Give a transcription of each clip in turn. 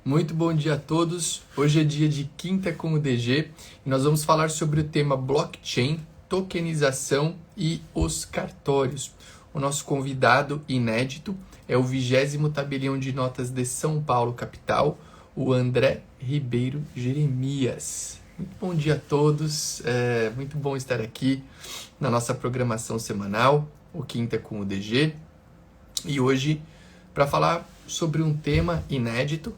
Muito bom dia a todos. Hoje é dia de Quinta com o DG e nós vamos falar sobre o tema blockchain, tokenização e os cartórios. O nosso convidado inédito é o 20º tabelião de notas de São Paulo, capital, o André Ribeiro Jeremias. Muito bom dia a todos, muito bom estar aqui na nossa programação semanal, o Quinta com o DG. E hoje, para falar sobre um tema inédito,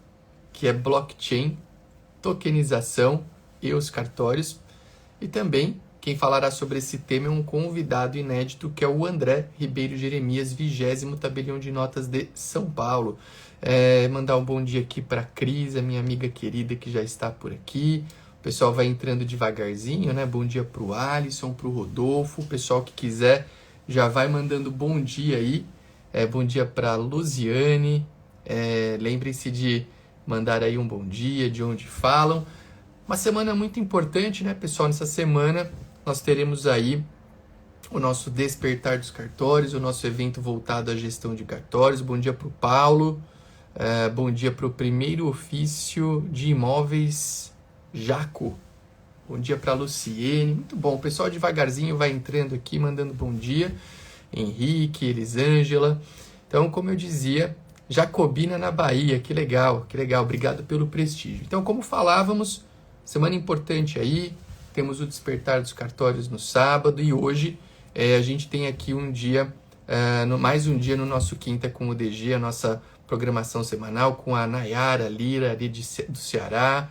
que é blockchain, tokenização e os cartórios. E também, quem falará sobre esse tema é um convidado inédito, que é o André Ribeiro Jeremias, 20º tabelião de notas de São Paulo. Mandar um bom dia aqui para a Cris, a minha amiga querida que já está por aqui. O pessoal vai entrando devagarzinho, né? Bom dia para o Alisson, para o Rodolfo. O pessoal que quiser já vai mandando bom dia aí. Bom dia para a Luziane. Lembrem-se de mandar aí um bom dia, de onde falam. Uma semana muito importante, né, pessoal? Nessa semana nós teremos aí o nosso Despertar dos Cartórios, o nosso evento voltado à gestão de cartórios. Bom dia para o Paulo, bom dia para o primeiro ofício de imóveis, Jaco. Bom dia para a Luciene, muito bom. O pessoal devagarzinho vai entrando aqui, mandando bom dia. Henrique, Elisângela. Então, como eu dizia, Jacobina na Bahia, que legal, obrigado pelo prestígio. Então, como falávamos, semana importante aí, temos o Despertar dos Cartórios no sábado e hoje a gente tem aqui um dia, mais um dia no nosso Quinta com o DG, a nossa programação semanal com a Nayara Lira ali do Ceará,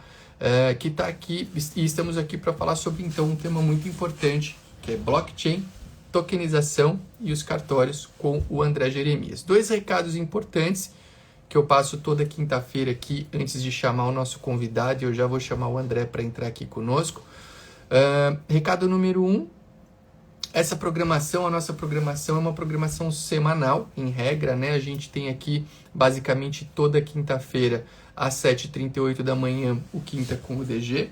que está aqui e estamos aqui para falar sobre então um tema muito importante, que é blockchain, tokenização e os cartórios com o André Jeremias. Dois recados importantes que eu passo toda quinta-feira aqui antes de chamar o nosso convidado, e eu já vou chamar o André para entrar aqui conosco. Recado número 1, essa programação, a nossa programação é uma programação semanal, em regra, né? A gente tem aqui basicamente toda quinta-feira às 7h38 da manhã o Quinta com o DG.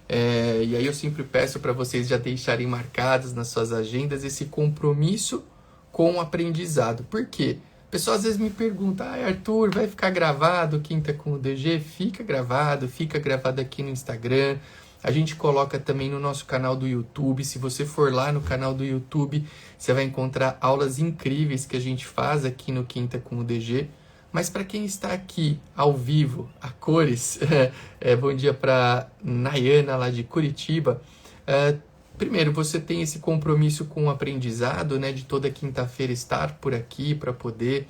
E aí eu sempre peço para vocês já deixarem marcados nas suas agendas esse compromisso com o aprendizado. Por quê? O pessoal às vezes me pergunta, Arthur, vai ficar gravado Quinta com o DG? Fica gravado aqui no Instagram. A gente coloca também no nosso canal do YouTube. Se você for lá no canal do YouTube, você vai encontrar aulas incríveis que a gente faz aqui no Quinta com o DG. Mas para quem está aqui ao vivo, a cores, bom dia para Nayana lá de Curitiba. Primeiro, você tem esse compromisso com o aprendizado, né, de toda quinta-feira estar por aqui para poder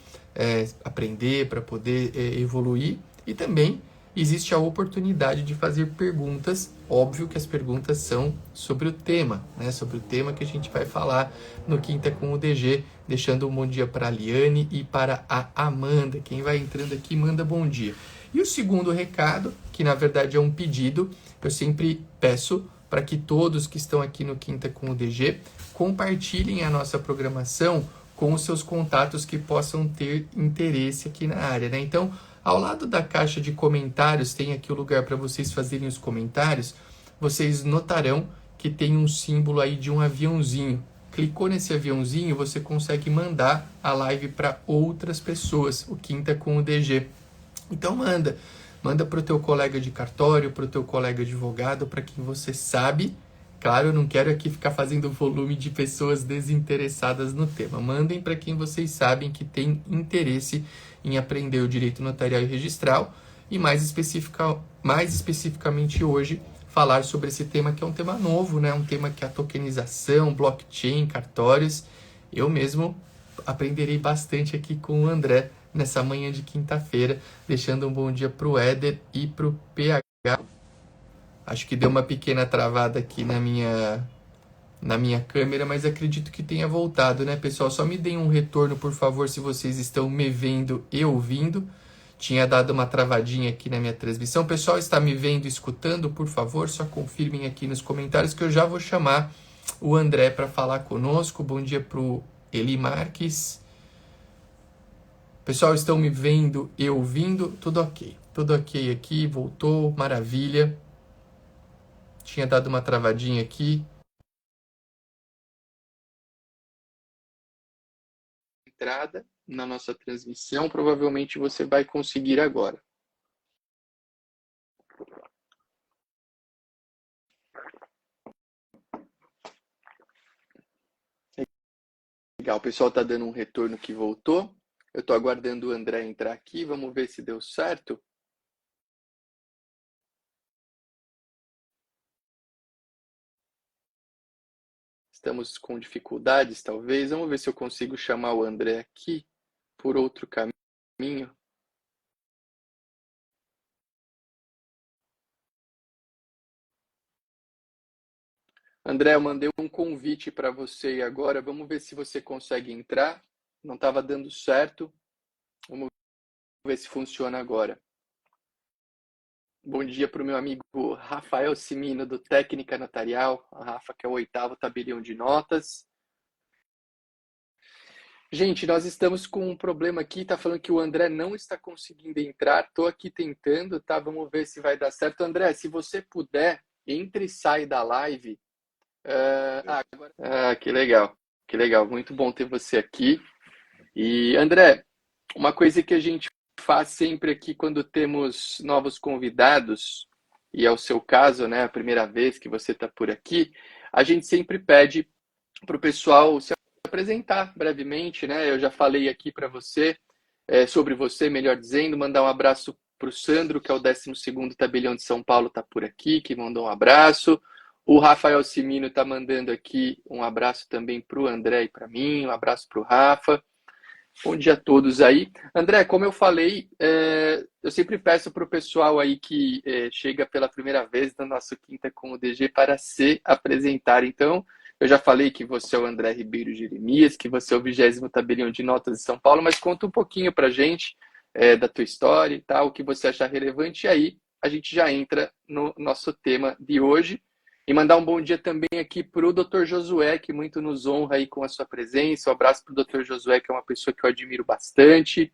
aprender, para poder evoluir. E também existe a oportunidade de fazer perguntas. Óbvio que as perguntas são sobre o tema, né? Sobre o tema que a gente vai falar no Quinta com o DG, deixando um bom dia para a Liane e para a Amanda. Quem vai entrando aqui, manda bom dia. E o segundo recado, que na verdade é um pedido, eu sempre peço para que todos que estão aqui no Quinta com o DG compartilhem a nossa programação com os seus contatos que possam ter interesse aqui na área, né? Então, ao lado da caixa de comentários, tem aqui o lugar para vocês fazerem os comentários. Vocês notarão que tem um símbolo aí de um aviãozinho. Clicou nesse aviãozinho, você consegue mandar a live para outras pessoas, o Quinta com o DG. Então manda para o teu colega de cartório, para o teu colega advogado, para quem você sabe. Claro, eu não quero aqui ficar fazendo volume de pessoas desinteressadas no tema. Mandem para quem vocês sabem que tem interesse em aprender o direito notarial e registral e mais especificamente hoje falar sobre esse tema que é um tema novo, né? Um tema que é a tokenização, blockchain, cartórios. Eu mesmo aprenderei bastante aqui com o André nessa manhã de quinta-feira, deixando um bom dia para o Éder e para o PH. Acho que deu uma pequena travada aqui na minha câmera, mas acredito que tenha voltado, né, pessoal? Só me deem um retorno, por favor, se vocês estão me vendo e ouvindo. Tinha dado uma travadinha aqui na minha transmissão. Pessoal, está me vendo e escutando? Por favor, só confirmem aqui nos comentários que eu já vou chamar o André para falar conosco. Bom dia para o Eli Marques. Pessoal, estão me vendo e ouvindo? Tudo ok. Tudo ok aqui, voltou, maravilha. Tinha dado uma travadinha aqui. Entrada na nossa transmissão, provavelmente você vai conseguir agora. Legal, o pessoal está dando um retorno que voltou. Eu estou aguardando o André entrar aqui, vamos ver se deu certo. Estamos com dificuldades, talvez. Vamos ver se eu consigo chamar o André aqui por outro caminho. André, eu mandei um convite para você agora. Vamos ver se você consegue entrar. Não estava dando certo. Vamos ver se funciona agora. Bom dia para o meu amigo Rafael Simino, do Técnica Notarial. A Rafa, que é o 8º tabelião de notas. Gente, nós estamos com um problema aqui. Tá falando que o André não está conseguindo entrar. Estou aqui tentando, tá? Vamos ver se vai dar certo. André, se você puder, entre e sai da live. Que legal. Que legal. Muito bom ter você aqui. E, André, uma coisa que a gente faz sempre aqui quando temos novos convidados, e é o seu caso, né? A primeira vez que você está por aqui, a gente sempre pede para o pessoal se apresentar brevemente, né? Eu já falei aqui para você, sobre você, melhor dizendo, mandar um abraço para o Sandro, que é o 12º tabelião de São Paulo, está por aqui, que mandou um abraço. O Rafael Simino está mandando aqui um abraço também para o André e para mim, um abraço para o Rafa. Bom dia a todos aí. André, como eu falei, eu sempre peço para o pessoal aí que chega pela primeira vez no nosso Quinta com o DG para se apresentar. Então, eu já falei que você é o André Ribeiro Jeremias, que você é o 20º tabelião de notas de São Paulo, mas conta um pouquinho para a gente da tua história e tal, o que você achar relevante, e aí a gente já entra no nosso tema de hoje. E mandar um bom dia também aqui para o Dr. Josué, que muito nos honra aí com a sua presença. Um abraço para o Dr. Josué, que é uma pessoa que eu admiro bastante.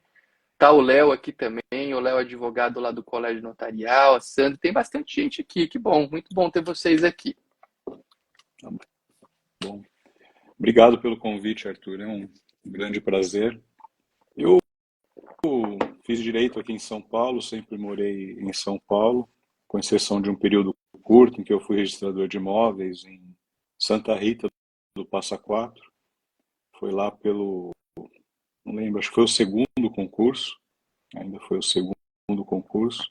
Tá o Léo aqui também, o Léo é advogado lá do Colégio Notarial, a Sandra. Tem bastante gente aqui, que bom, muito bom ter vocês aqui. Bom, obrigado pelo convite, Arthur. É um grande prazer. Eu fiz direito aqui em São Paulo, sempre morei em São Paulo, com exceção de um período curto em que eu fui registrador de imóveis em Santa Rita do Passa Quatro. Foi lá não lembro, acho que foi o segundo concurso, ainda foi o segundo concurso.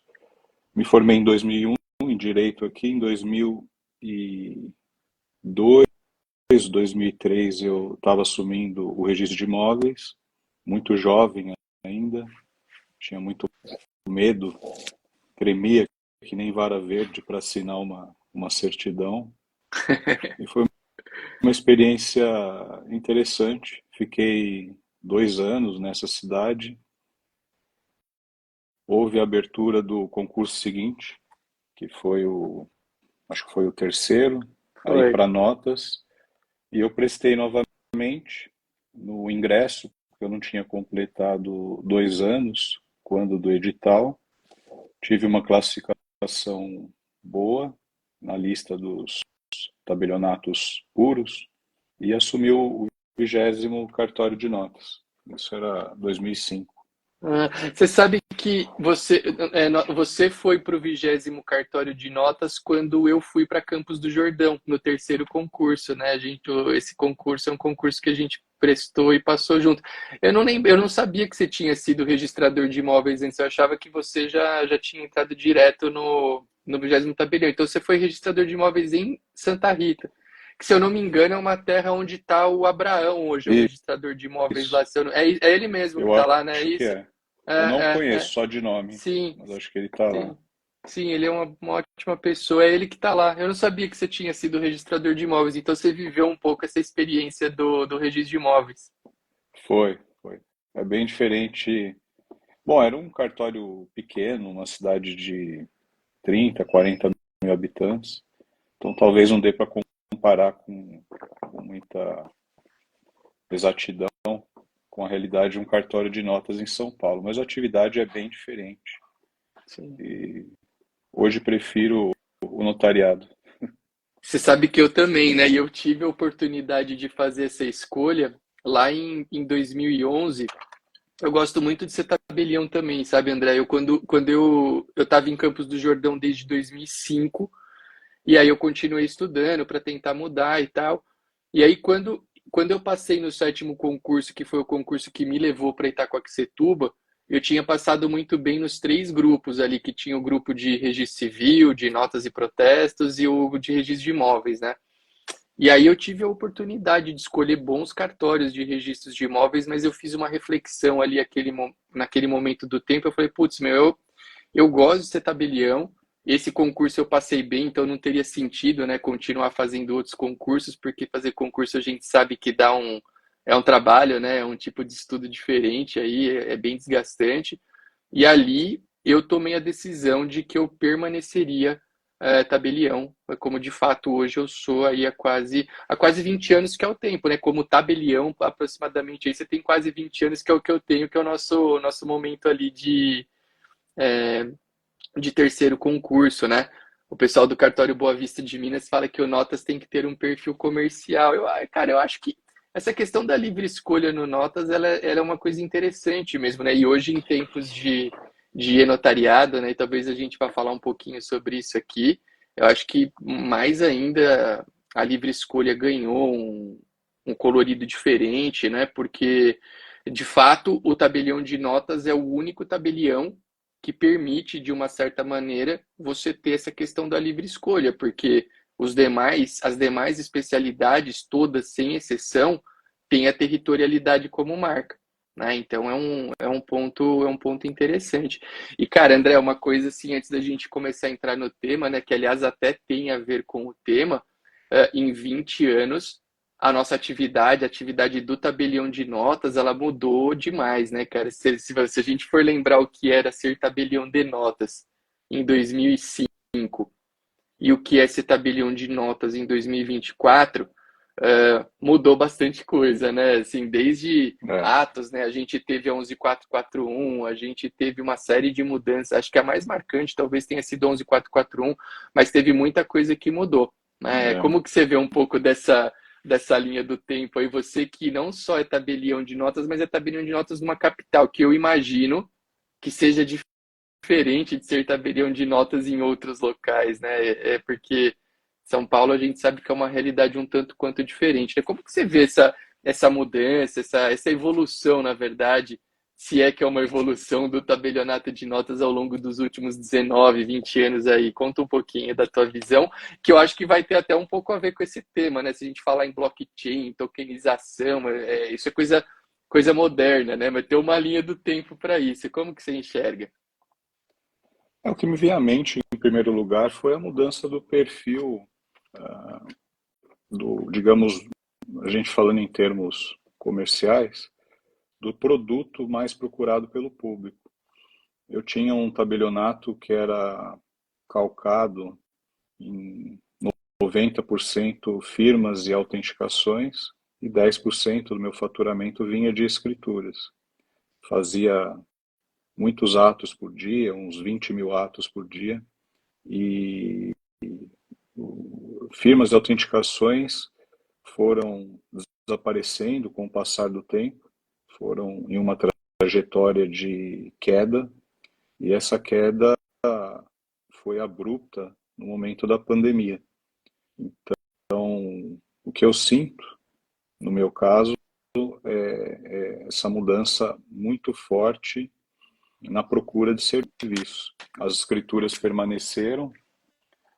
Me formei em 2001 em direito aqui, em 2002, 2003 eu estava assumindo o registro de imóveis, muito jovem ainda, tinha muito medo, tremia que nem vara verde para assinar uma certidão. E foi uma experiência interessante. Fiquei 2 anos nessa cidade. Houve a abertura do concurso seguinte, que foi acho que foi o terceiro, aí para notas. E eu prestei novamente no ingresso, porque eu não tinha completado 2 anos quando do edital. Tive uma classificação boa na lista dos tabelionatos puros e assumi o 20º cartório de notas. Isso era 2005. Você sabe que você foi para o 20º cartório de notas quando eu fui para Campos do Jordão, no terceiro concurso, né? Esse concurso é um concurso que a gente prestou e passou junto. Eu não lembro, eu não sabia que você tinha sido registrador de imóveis antes, eu achava que você já tinha entrado direto no 20º tabelião. Então você foi registrador de imóveis em Santa Rita, que se eu não me engano é uma terra onde está o Abraão hoje, o registrador de imóveis lá. Isso, É ele mesmo que eu está lá, né? É acho que isso? é. Eu não É. conheço só de nome, Sim, mas acho que ele está lá. sim. Sim, ele é uma ótima pessoa. É ele que está lá. Eu não sabia que você tinha sido registrador de imóveis, então você viveu um pouco essa experiência do registro de imóveis. Foi, foi. É bem diferente. Bom, era um cartório pequeno, uma cidade de 30, 40 mil habitantes. Então talvez não dê para comparar com muita exatidão com a realidade de um cartório de notas em São Paulo, mas a atividade é bem diferente. Sim. E hoje prefiro o notariado. Você sabe que eu também, né? E eu tive a oportunidade de fazer essa escolha lá em 2011. Eu gosto muito de ser tabelião também, sabe, André? Quando eu estava em Campos do Jordão desde 2005, e aí eu continuei estudando para tentar mudar e tal. E aí, quando quando eu passei no sétimo concurso, que foi o concurso que me levou para Itacoaquecetuba, eu tinha passado muito bem nos três grupos ali, que tinha o grupo de registro civil, de notas e protestos e o de registro de imóveis, né? E aí eu tive a oportunidade de escolher bons cartórios de registros de imóveis, mas eu fiz uma reflexão ali naquele momento do tempo. Eu falei, putz, meu, eu gosto de ser tabelião. Esse concurso eu passei bem, então não teria sentido, né, continuar fazendo outros concursos, porque fazer concurso a gente sabe que é um trabalho, né, é um tipo de estudo diferente aí, é bem desgastante. E ali eu tomei a decisão de que eu permaneceria tabelião, como de fato hoje eu sou aí há quase 20 anos, que é o tempo, né? Como tabelião, aproximadamente aí você tem quase 20 anos, que é o que eu tenho, que é o nosso momento ali de terceiro concurso, né? O pessoal do Cartório Boa Vista de Minas fala que o Notas tem que ter um perfil comercial. Cara, eu acho que essa questão da livre escolha no Notas, ela é uma coisa interessante mesmo, né? E hoje, em tempos de e-notariado, né? E talvez a gente vá falar um pouquinho sobre isso aqui. Eu acho que mais ainda a livre escolha ganhou um colorido diferente, né? Porque, de fato, o tabelião de notas é o único tabelião que permite, de uma certa maneira, você ter essa questão da livre escolha, porque as demais especialidades, todas sem exceção, têm a territorialidade como marca. Né? Então é um ponto interessante. E, cara, André, uma coisa assim, antes da gente começar a entrar no tema, né, que aliás até tem a ver com o tema, em 20 anos a nossa atividade, a atividade do tabelião de notas, ela mudou demais, né, cara? Se a gente for lembrar o que era ser tabelião de notas em 2005 e o que é ser tabelião de notas em 2024, mudou bastante coisa, né? Assim, desde É, atos, né? A gente teve a 11441, a gente teve uma série de mudanças. Acho que a mais marcante talvez tenha sido a 11441, mas teve muita coisa que mudou, né? é. Como que você vê um pouco dessa linha do tempo aí? Você que não só é tabelião de notas, mas é tabelião de notas numa capital, que eu imagino que seja diferente de ser tabelião de notas em outros locais, né? É porque São Paulo a gente sabe que é uma realidade um tanto quanto diferente, né? Como que você vê essa mudança, essa evolução, na verdade, se é que é uma evolução do tabelionato de notas ao longo dos últimos 19, 20 anos aí? Conta um pouquinho da tua visão, que eu acho que vai ter até um pouco a ver com esse tema, né? Se a gente falar em blockchain, tokenização, isso é coisa moderna, né? Mas tem uma linha do tempo para isso. Como que você enxerga? O que me veio à mente, em primeiro lugar, foi a mudança do perfil digamos, a gente falando em termos comerciais, do produto mais procurado pelo público. Eu tinha um tabelionato que era calcado em 90% firmas e autenticações e 10% do meu faturamento vinha de escrituras. Fazia muitos atos por dia, uns 20 mil atos por dia, e firmas de autenticações foram desaparecendo com o passar do tempo, foram em uma trajetória de queda, e essa queda foi abrupta no momento da pandemia. Então, o que eu sinto, no meu caso, é essa mudança muito forte na procura de serviços. As escrituras permaneceram,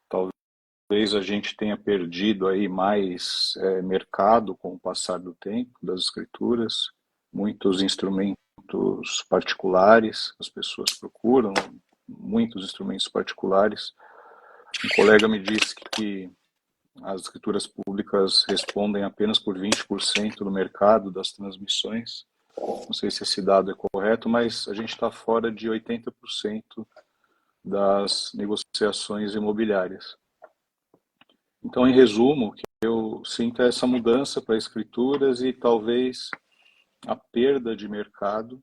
talvez a gente tenha perdido aí mais mercado com o passar do tempo das escrituras, muitos instrumentos particulares, as pessoas procuram muitos instrumentos particulares. Um colega me disse que as escrituras públicas respondem apenas por 20% do mercado das transmissões. Não sei se esse dado é correto, mas a gente está fora de 80% das negociações imobiliárias. Então, em resumo, o que eu sinto é essa mudança para escrituras e talvez a perda de mercado,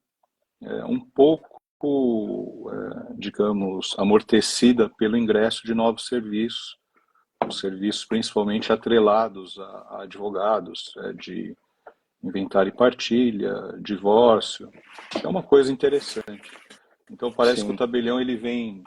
um pouco, digamos, amortecida pelo ingresso de novos serviços, os serviços principalmente atrelados a advogados, de inventário e partilha, divórcio, é uma coisa interessante. Então parece que o Sim. tabelião ele vem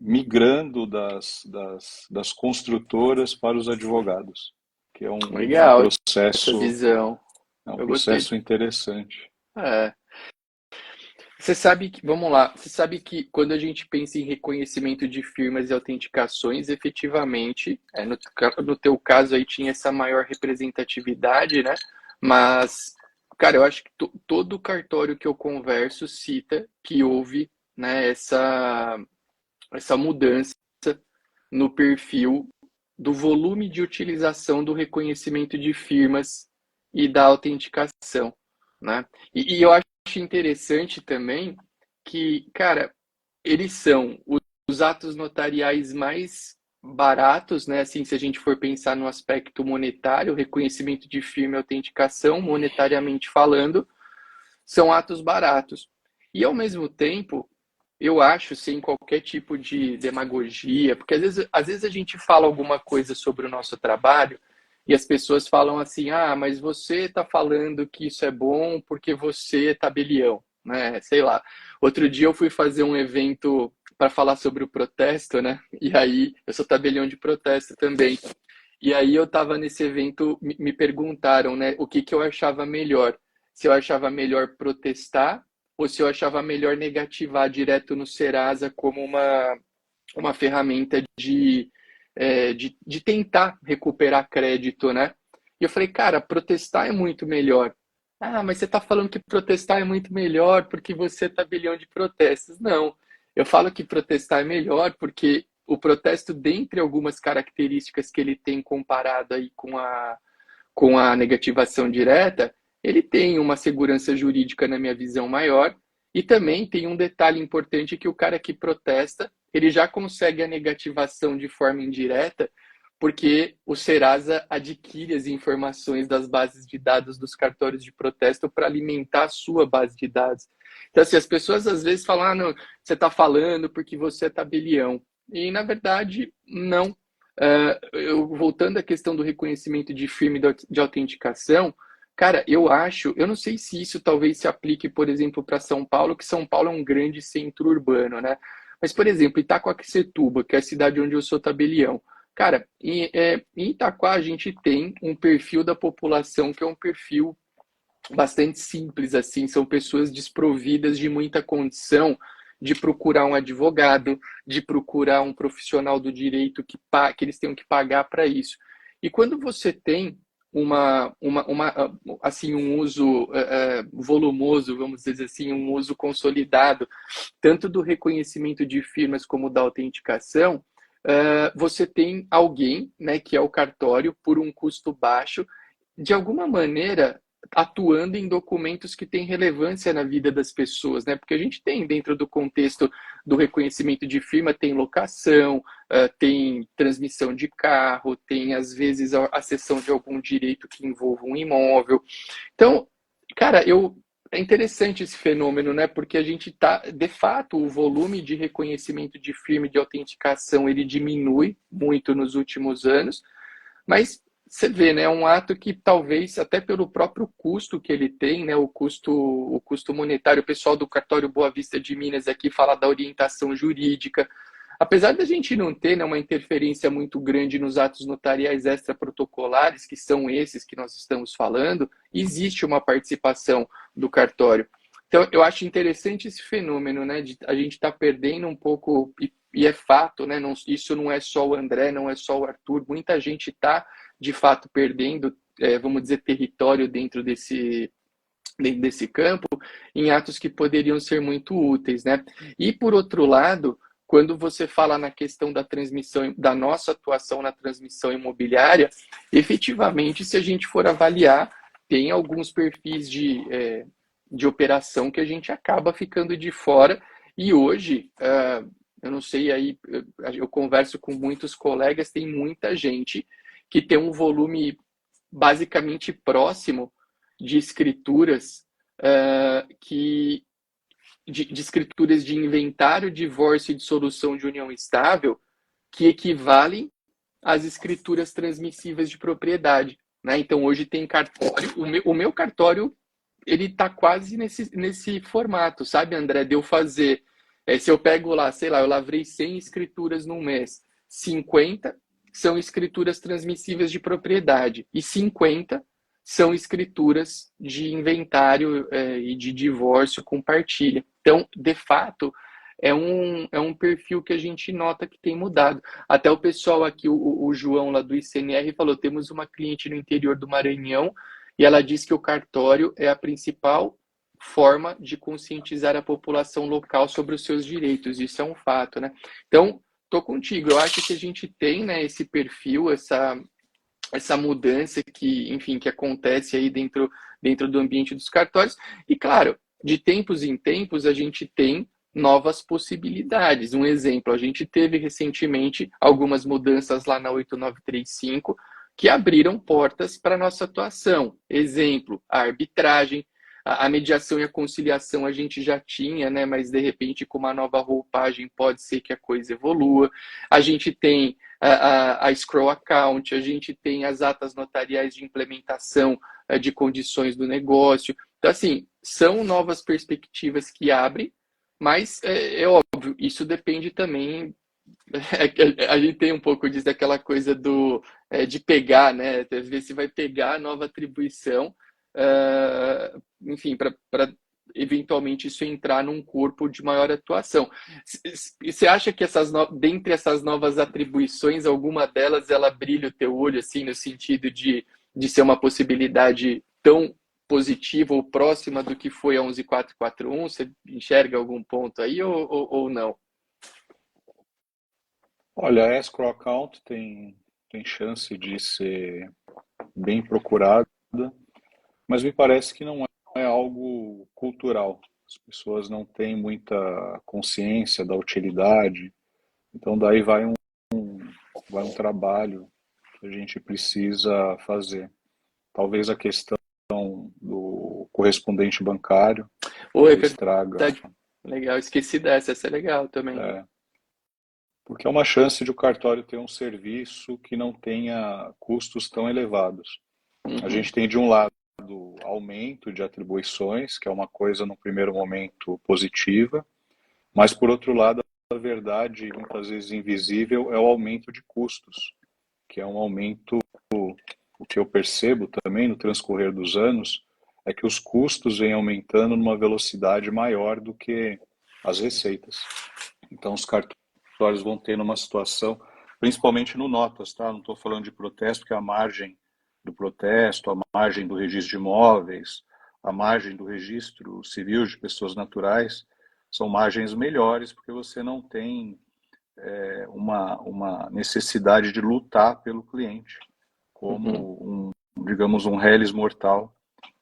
migrando das construtoras para os advogados, que é Legal essa visão. é um Eu gostei. processo interessante. É. Você sabe que, vamos lá, você sabe que quando a gente pensa em reconhecimento de firmas e autenticações, efetivamente, no teu caso aí tinha essa maior representatividade, né? Mas, cara, eu acho que todo cartório que eu converso cita que houve, né, essa mudança no perfil do volume de utilização do reconhecimento de firmas e da autenticação, né? E eu acho interessante também que, cara, eles são os atos notariais mais baratos, né? Assim, se a gente for pensar no aspecto monetário, reconhecimento de firma e autenticação, monetariamente falando, são atos baratos. E ao mesmo tempo, eu acho, sem qualquer tipo de demagogia, porque às vezes a gente fala alguma coisa sobre o nosso trabalho e as pessoas falam assim: ah, mas você está falando que isso é bom porque você é tabelião, né? Sei lá. Outro dia eu fui fazer um evento para falar sobre o protesto, né? E aí, eu sou tabelião de protesto também. E aí eu estava nesse evento, me perguntaram, né, o que eu achava melhor. Se eu achava melhor protestar ou se eu achava melhor negativar direto no Serasa como uma ferramenta de tentar recuperar crédito, né? E eu falei, cara, protestar é muito melhor. Ah, mas você está falando que protestar é muito melhor porque você é tabelião de protestos. Não, eu falo que protestar é melhor porque o protesto, dentre algumas características que ele tem comparado aí com a negativação direta, ele tem uma segurança jurídica, na minha visão, maior, e também tem um detalhe importante que o cara que protesta, ele já consegue a negativação de forma indireta, porque o Serasa adquire as informações das bases de dados dos cartórios de protesto para alimentar a sua base de dados. Então, assim, as pessoas às vezes falam, ah, não, você está falando porque você é tabelião. E, na verdade, não. Voltando à questão do reconhecimento de firma e de autenticação, cara, eu não sei se isso talvez se aplique, por exemplo, para São Paulo, que São Paulo é um grande centro urbano, né? Mas, por exemplo, Itacoaquecetuba, que é a cidade onde eu sou tabelião, cara, em Itaquá a gente tem um perfil da população que é um perfil bastante simples, assim, são pessoas desprovidas de muita condição de procurar um advogado, de procurar um profissional do direito que eles tenham que pagar para isso. E quando você tem assim, um uso volumoso, vamos dizer assim, um uso consolidado, tanto do reconhecimento de firmas como da autenticação, você tem alguém, né, que é o cartório, por um custo baixo, de alguma maneira atuando em documentos que têm relevância na vida das pessoas, né? Porque a gente tem dentro do contexto do reconhecimento de firma, tem locação, tem transmissão de carro, tem às vezes a cessão de algum direito que envolva um imóvel. Então, cara, é interessante esse fenômeno, né? Porque a gente tá, de fato, o volume de reconhecimento de firma e de autenticação ele diminui muito nos últimos anos, mas você vê, né, é um ato que talvez até pelo próprio custo que ele tem, né, o custo monetário, o pessoal do cartório Boa Vista de Minas aqui fala da orientação jurídica. Apesar da gente não ter, né, uma interferência muito grande nos atos notariais extraprotocolares, que são esses que nós estamos falando, existe uma participação do cartório. Então, eu acho interessante esse fenômeno, né, de a gente estar perdendo um pouco, e é fato, né, não, isso não é só o André, não é só o Arthur, muita gente está de fato perdendo, vamos dizer, território dentro desse campo, em atos que poderiam ser muito úteis, né? E por outro lado, quando você fala na questão da transmissão, da nossa atuação na transmissão imobiliária, efetivamente, se a gente for avaliar, tem alguns perfis de operação que a gente acaba ficando de fora. E hoje, eu não sei, aí eu converso com muitos colegas, tem muita gente que tem um volume basicamente próximo de escrituras de escrituras de inventário, divórcio e dissolução de união estável que equivalem às escrituras transmissivas de propriedade, né? Então hoje tem cartório, o meu cartório ele está quase nesse formato, sabe, André, de eu fazer Se eu pego lá, sei lá, eu lavrei 100 escrituras num mês, 50 são escrituras transmissíveis de propriedade e 50 são escrituras de inventário e de divórcio com partilha. Então, de fato, é um perfil que a gente nota que tem mudado. Até o pessoal aqui, o João lá do ICNR falou, temos uma cliente no interior do Maranhão e ela diz que o cartório é a principal forma de conscientizar a população local sobre os seus direitos. Isso é um fato, né? Então, tô contigo. Eu acho que a gente tem, né, esse perfil, essa mudança que, enfim, que acontece aí dentro do ambiente dos cartórios. E, claro, de tempos em tempos, a gente tem novas possibilidades. Um exemplo, a gente teve recentemente algumas mudanças lá na 8935 que abriram portas para a nossa atuação. Exemplo, a arbitragem, a mediação e a conciliação a gente já tinha, né? Mas de repente com uma nova roupagem pode ser que a coisa evolua. A gente tem a escrow account, a gente tem as atas notariais de implementação de condições do negócio. Então, assim, são novas perspectivas que abrem, mas é óbvio, isso depende também. A gente tem um pouco disso, daquela coisa de pegar, né? Ver se vai pegar a nova atribuição, enfim, para eventualmente isso entrar num corpo de maior atuação. Você acha que dentre essas novas atribuições, alguma delas ela brilha o teu olho, assim, no sentido de ser uma possibilidade tão positiva ou próxima do que foi a 11441? Você enxerga algum ponto aí ou não? Olha, a escrow account tem chance de ser bem procurada, mas me parece que não é algo cultural. As pessoas não têm muita consciência da utilidade, então daí vai um trabalho que a gente precisa fazer. Talvez a questão do correspondente bancário Oi, é talvez traga, verdade. Legal, esqueci dessa, essa é legal também. porque é uma chance de o cartório ter um serviço que não tenha custos tão elevados. A gente tem de um lado aumento de atribuições, que é uma coisa no primeiro momento positiva, mas por outro lado, a verdade muitas vezes invisível é o aumento de custos, que é um aumento, o que eu percebo também no transcorrer dos anos, é que os custos vêm aumentando numa velocidade maior do que as receitas. Então os cartórios vão ter numa situação, principalmente no notas, tá? Não estou falando de protesto, porque a margem do protesto, a margem do registro de imóveis, a margem do registro civil de pessoas naturais, são margens melhores, porque você não tem uma necessidade de lutar pelo cliente, como digamos, um reles mortal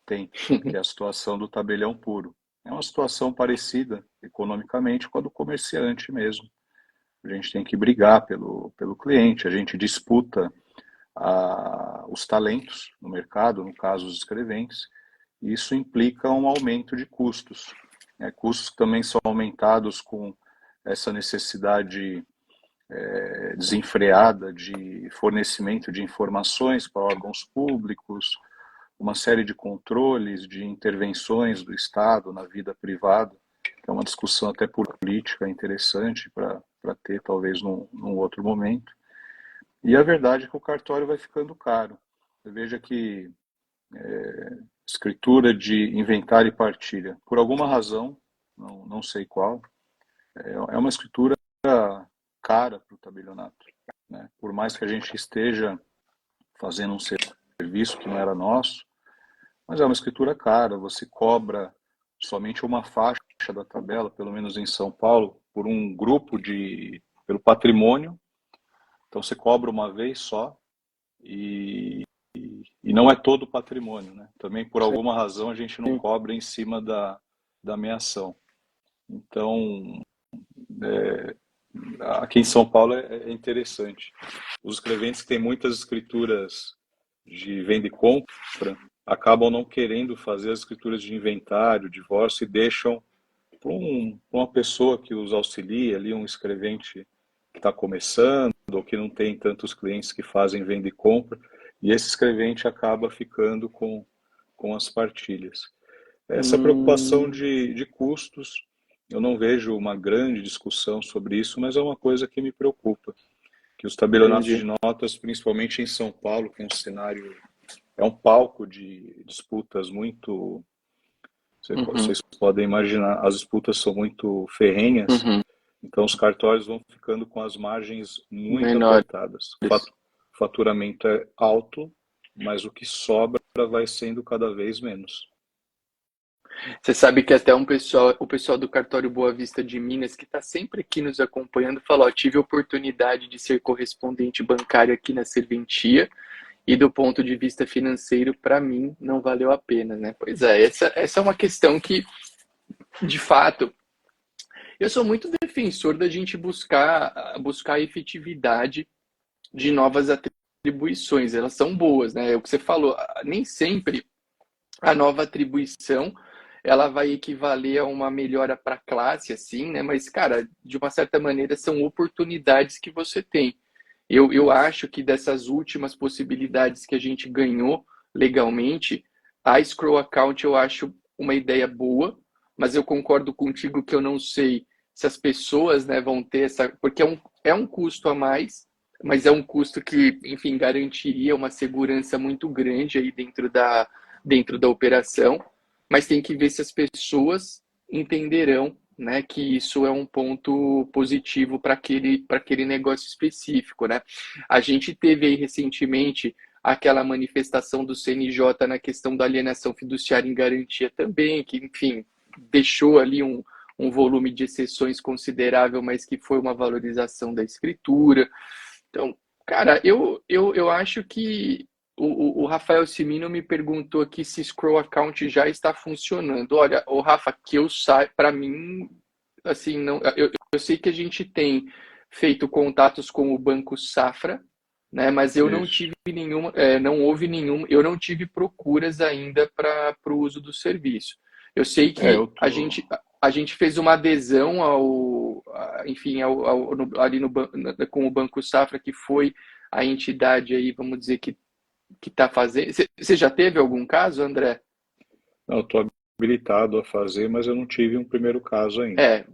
tem, que é a situação do tabelião puro. É uma situação parecida economicamente com a do comerciante mesmo. A gente tem que brigar pelo cliente, a gente disputa os talentos no mercado, no caso os escreventes, e isso implica um aumento de custos. Custos também são aumentados com essa necessidade desenfreada de fornecimento de informações para órgãos públicos, uma série de controles, de intervenções do Estado na vida privada, que é uma discussão até política interessante para ter talvez num outro momento. E a verdade é que o cartório vai ficando caro. Você veja que escritura de inventário e partilha, por alguma razão, não sei qual, é uma escritura cara para o tabelionato, né? Por mais que a gente esteja fazendo um serviço que não era nosso, mas é uma escritura cara, você cobra somente uma faixa da tabela, pelo menos em São Paulo, por um grupo pelo patrimônio, então você cobra uma vez só e não é todo o patrimônio, né? Também por alguma razão a gente não cobra em cima da meação. Então, aqui em São Paulo é interessante. Os escreventes que têm muitas escrituras de venda e compra acabam não querendo fazer as escrituras de inventário, divórcio, e deixam para uma pessoa que os auxilia, ali, um escrevente que está começando ou que não tem tantos clientes que fazem venda e compra, e esse escrevente acaba ficando com as partilhas. Essa preocupação de custos eu não vejo uma grande discussão sobre isso, mas é uma coisa que me preocupa, que os tabelionatos de Entendi. notas, principalmente em São Paulo, que é um cenário, é um palco de disputas muito, Uhum, vocês podem imaginar, as disputas são muito ferrenhas, uhum. então os cartórios vão ficando com as margens muito Menores. apertadas. O faturamento é alto, mas o que sobra vai sendo cada vez menos. Você sabe que até o pessoal do Cartório Boa Vista de Minas, que está sempre aqui nos acompanhando, falou: ó, tive a oportunidade de ser correspondente bancário aqui na Serventia, e do ponto de vista financeiro, para mim, não valeu a pena, né? Pois é, essa é uma questão que, de fato, eu sou muito defensor da gente buscar a efetividade de novas atribuições. Elas são boas, né? É o que você falou, nem sempre a nova atribuição ela vai equivaler a uma melhora para a classe, assim, né? Mas, cara, de uma certa maneira, são oportunidades que você tem. Eu acho que dessas últimas possibilidades que a gente ganhou legalmente, a Scroll Account eu acho uma ideia boa, mas eu concordo contigo que eu não sei se as pessoas, né, vão ter essa. Porque é um custo a mais, mas é um custo que, enfim, garantiria uma segurança muito grande aí dentro da operação. Mas tem que ver se as pessoas entenderão, né, que isso é um ponto positivo para aquele negócio específico, né? A gente teve aí recentemente aquela manifestação do CNJ na questão da alienação fiduciária em garantia também, que, enfim, deixou ali um volume de exceções considerável, mas que foi uma valorização da escritura. Então, cara, eu acho que o Rafael Simino me perguntou aqui se Scroll Account já está funcionando. Olha, o Rafa, que eu saiba, para mim, assim, não, eu sei que a gente tem feito contatos com o Banco Safra, né? Mas eu não Isso. tive nenhuma, não houve nenhum, eu não tive procuras ainda para o uso do serviço. Eu sei Eu que tô. a gente fez uma adesão enfim, ali com o Banco Safra, que foi a entidade aí, vamos dizer, que está fazendo. Você já teve algum caso, André? Não, eu tô habilitado a fazer, mas eu não tive um primeiro caso ainda. É,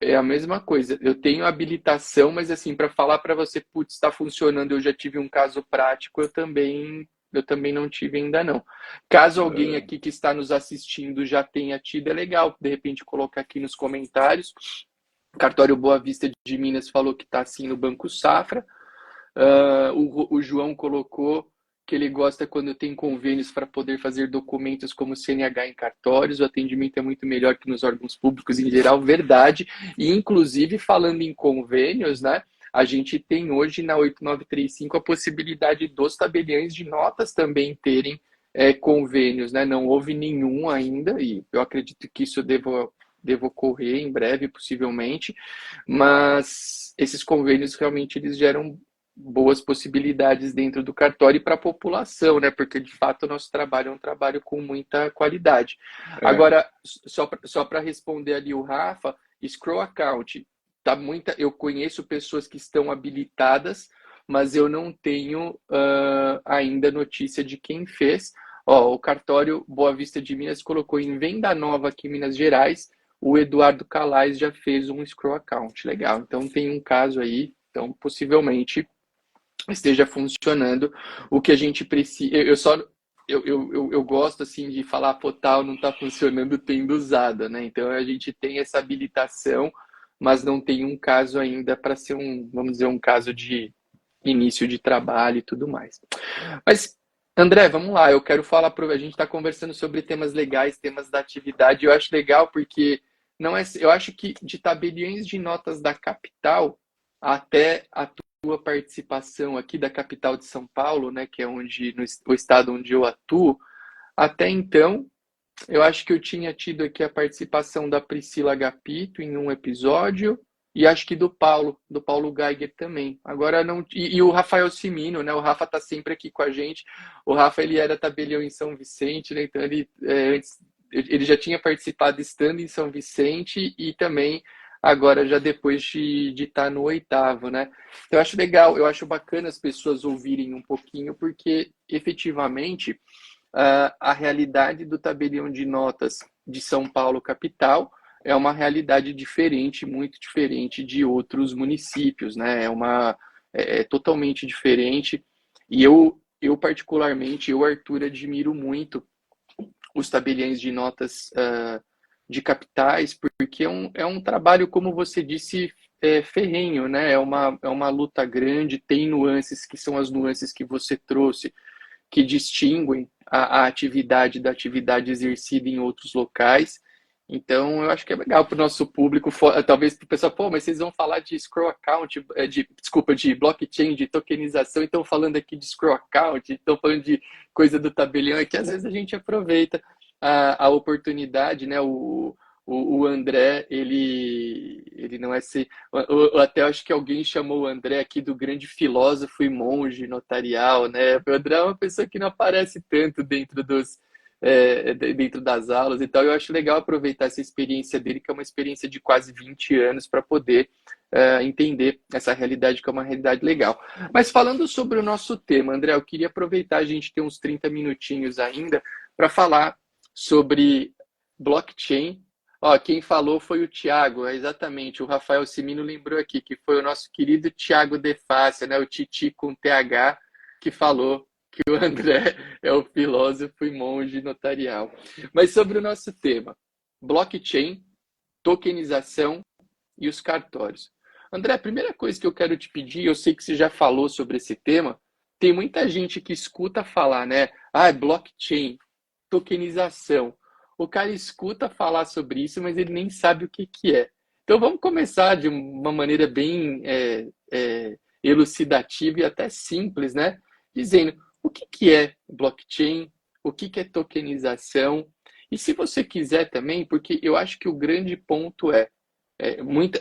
é a mesma coisa. Eu tenho habilitação, mas assim, para falar para você, putz, está funcionando, eu já tive um caso prático, eu também não tive ainda não. Caso alguém É, aqui que está nos assistindo já tenha tido, é legal, de repente colocar aqui nos comentários. O Cartório Boa Vista de Minas falou que está assim no Banco Safra. O João colocou que ele gosta quando tem convênios para poder fazer documentos como CNH em cartórios. O atendimento é muito melhor que nos órgãos públicos em geral, verdade. E, inclusive, falando em convênios, né? A gente tem hoje na 8935 a possibilidade dos tabeliães de notas também terem convênios, né? Não houve nenhum ainda, e eu acredito que isso deva ocorrer em breve, possivelmente, mas esses convênios realmente eles geram boas possibilidades dentro do cartório e para a população, né? Porque de fato o nosso trabalho é um trabalho com muita qualidade. é, Agora, só para responder ali o Rafa, Scroll Account, tá muita, eu conheço pessoas que estão habilitadas, mas eu não tenho ainda notícia de quem fez. Ó, o cartório Boa Vista de Minas colocou em venda nova aqui em Minas Gerais. O Eduardo Calais já fez um Scroll Account, legal. Então tem um caso aí, então possivelmente esteja funcionando. O que a gente precisa. Eu só. Eu gosto assim de falar, pô, tal, não está funcionando tendo usada, né? Então a gente tem essa habilitação, mas não tem um caso ainda para ser vamos dizer, um caso de início de trabalho e tudo mais. Mas, André, vamos lá, eu quero falar para a gente está conversando sobre temas legais, temas da atividade. Eu acho legal porque não é, eu acho que de tabeliões de notas da capital até a tua participação aqui da capital de São Paulo, né, que é o estado onde eu atuo, até então eu acho que eu tinha tido aqui a participação da Priscila Agapito em um episódio e acho que do Paulo Geiger também. Agora não e o Rafael Simino, né? O Rafa tá sempre aqui com a gente. O Rafa ele era tabelião em São Vicente, né? Então ele já tinha participado estando em São Vicente e também agora já depois de estar no oitavo, né? Então eu acho legal, eu acho bacana as pessoas ouvirem um pouquinho porque efetivamente a realidade do tabelião de notas de São Paulo capital é uma realidade diferente, muito diferente de outros municípios, né? É totalmente diferente. E eu particularmente, Arthur, admiro muito os tabeliões de notas de capitais, porque é um trabalho, como você disse, ferrenho, né? É uma luta grande, tem nuances que são as nuances que você trouxe, que distinguem a atividade da atividade exercida em outros locais. Então, eu acho que é legal para o nosso público, talvez para o pessoal, pô, mas vocês vão falar de scroll account, desculpa, de blockchain, de tokenização, e estão falando aqui de scroll account, estão falando de coisa do tabelião, é que às vezes a gente aproveita a oportunidade, né? O André, ele não é ser. Até acho que alguém chamou o André aqui do grande filósofo e monge notarial, né? O André é uma pessoa que não aparece tanto dentro das aulas e tal. Eu acho legal aproveitar essa experiência dele, que é uma experiência de quase 20 anos, para poder entender essa realidade, que é uma realidade legal. Mas falando sobre o nosso tema, André, eu queria aproveitar, a gente tem uns 30 minutinhos ainda, para falar sobre blockchain. Ó, quem falou foi o Thiago, exatamente, o Rafael Simino lembrou aqui, que foi o nosso querido Thiago De Fácia, né, o Titi com TH, que falou que o André é o filósofo e monge notarial. Mas sobre o nosso tema, blockchain, tokenização e os cartórios. André, a primeira coisa que eu quero te pedir, eu sei que você já falou sobre esse tema, tem muita gente que escuta falar, né? Ah, blockchain, tokenização. O cara escuta falar sobre isso, mas ele nem sabe o que é. Então vamos começar de uma maneira bem elucidativa e até simples, né? Dizendo o que é blockchain, o que é tokenização. E se você quiser também, porque eu acho que o grande ponto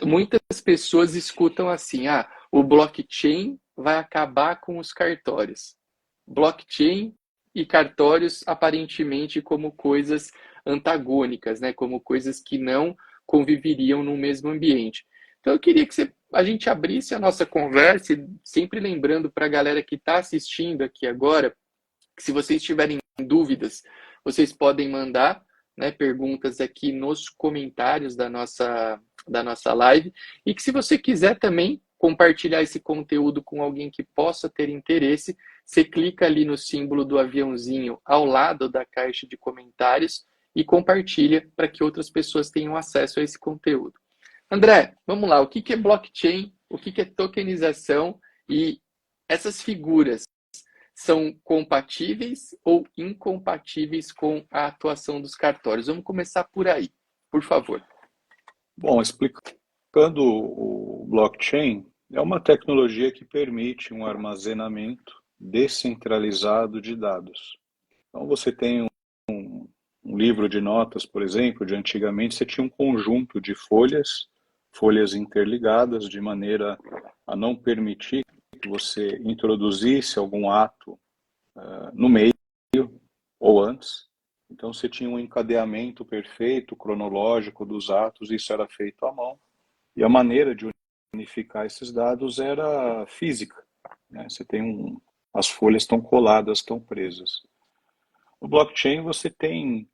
muitas pessoas escutam assim, ah, o blockchain vai acabar com os cartórios. Blockchain e cartórios aparentemente como coisas antagônicas, né? Como coisas que não conviveriam no mesmo ambiente. Então eu queria que a gente abrisse a nossa conversa, sempre lembrando para a galera que está assistindo aqui agora, que se vocês tiverem dúvidas, vocês podem mandar, né, perguntas aqui nos comentários da nossa live, e que se você quiser também compartilhar esse conteúdo com alguém que possa ter interesse, você clica ali no símbolo do aviãozinho ao lado da caixa de comentários e compartilha para que outras pessoas tenham acesso a esse conteúdo. André, vamos lá, o que é blockchain, o que é tokenização e essas figuras são compatíveis ou incompatíveis com a atuação dos cartórios? Vamos começar por aí, por favor. Bom, explicando o blockchain, é uma tecnologia que permite um armazenamento descentralizado de dados. Então você tem um livro de notas, por exemplo, de antigamente você tinha um conjunto de folhas interligadas, de maneira a não permitir que você introduzisse algum ato no meio ou antes. Então você tinha um encadeamento perfeito, cronológico dos atos, isso era feito à mão. E a maneira de unificar esses dados era física, né? Você tem as folhas estão coladas, estão presas. No blockchain você tem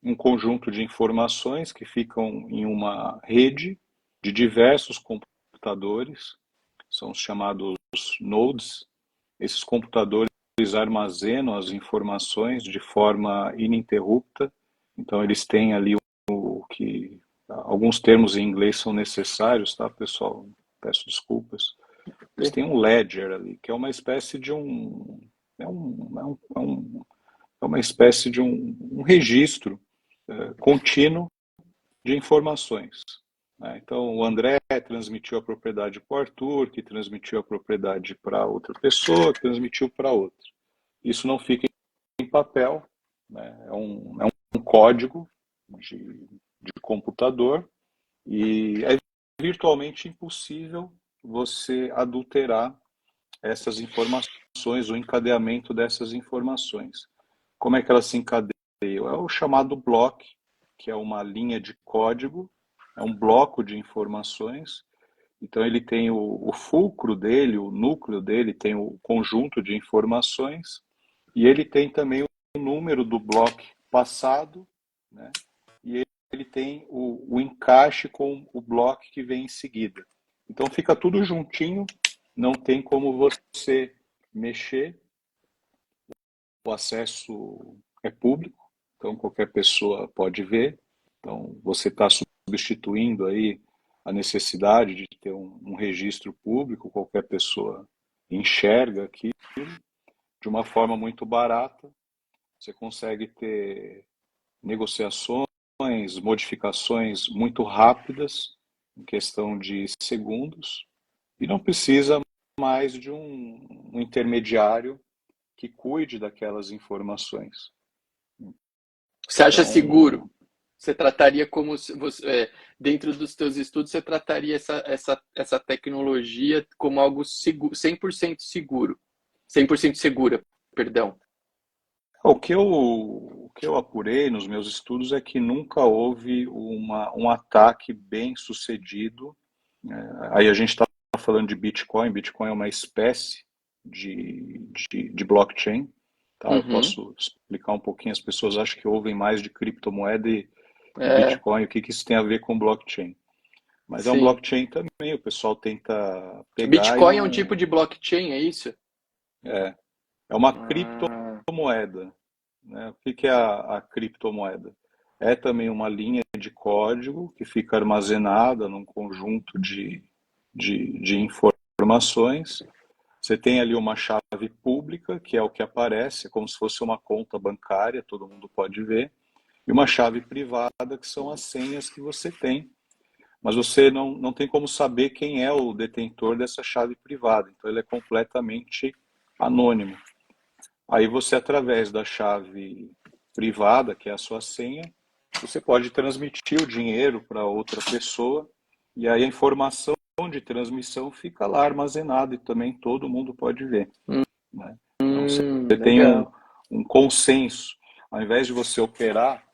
um conjunto de informações que ficam em uma rede de diversos computadores, são os chamados nodes. Esses computadores armazenam as informações de forma ininterrupta, então eles têm ali o que alguns termos em inglês são necessários, tá, pessoal? Peço desculpas. Eles têm um ledger ali, que é uma espécie de é uma espécie de um registro contínuo de informações. Né? Então, o André transmitiu a propriedade para o Arthur, que transmitiu a propriedade para outra pessoa, que transmitiu para outra. Isso não fica em papel, né? É um código de computador e é virtualmente impossível você adulterar essas informações, o encadeamento dessas informações. Como é que elas se encadeiam? É o chamado bloco, que é uma linha de código, é um bloco de informações. Então ele tem o fulcro dele, o núcleo dele, tem o conjunto de informações, e ele tem também o número do bloco passado, né? E ele ele tem o encaixe com o bloco que vem em seguida. Então fica tudo juntinho, não tem como você mexer, o acesso é público, então qualquer pessoa pode ver. Então você está substituindo aí a necessidade de ter um registro público, qualquer pessoa enxerga aquilo de uma forma muito barata. Você consegue ter negociações, modificações muito rápidas, em questão de segundos, e não precisa mais de um intermediário que cuide daquelas informações. Você acha Então, seguro? Você trataria como se você, dentro dos teus estudos, você trataria essa tecnologia como algo seguro, 100% seguro, 100% segura, perdão. o que eu apurei nos meus estudos é que nunca houve um ataque bem sucedido. Aí a gente está falando de Bitcoin. Bitcoin é uma espécie de blockchain. Tá? Eu posso explicar um pouquinho. As pessoas acham que ouvem mais de criptomoeda e Bitcoin. O que isso tem a ver com blockchain? Mas é um Sim. blockchain também. O pessoal tenta pegar. Bitcoin é um tipo de blockchain, é isso? É uma criptomoeda. Né? O que é a criptomoeda? É também uma linha de código que fica armazenada num conjunto de informações. Você tem ali uma chave pública, que é o que aparece, é como se fosse uma conta bancária, todo mundo pode ver, e uma chave privada, que são as senhas que você tem. Mas você não tem como saber quem é o detentor dessa chave privada, então ele é completamente anônimo. Aí você, através da chave privada, que é a sua senha, você pode transmitir o dinheiro para outra pessoa, e aí a informação de transmissão fica lá armazenada e também todo mundo pode ver. Né? Então você tem um consenso. Ao invés de você operar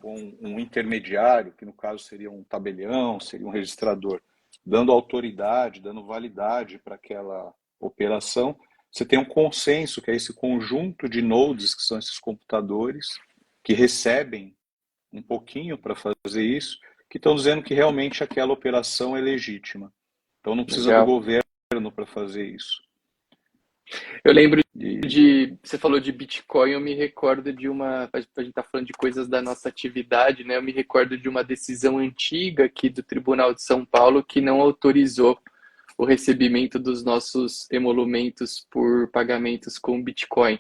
com um intermediário, que no caso seria um tabelião, seria um registrador, dando autoridade, dando validade para aquela operação, você tem um consenso, que é esse conjunto de nodes, que são esses computadores, que recebem um pouquinho para fazer isso, que estão dizendo que realmente aquela operação é legítima. Então não precisa do governo para fazer isso. Eu lembro você falou de Bitcoin, eu me recordo de a gente tá falando de coisas da nossa atividade, né? Eu me recordo de uma decisão antiga aqui do Tribunal de São Paulo que não autorizou o recebimento dos nossos emolumentos por pagamentos com Bitcoin.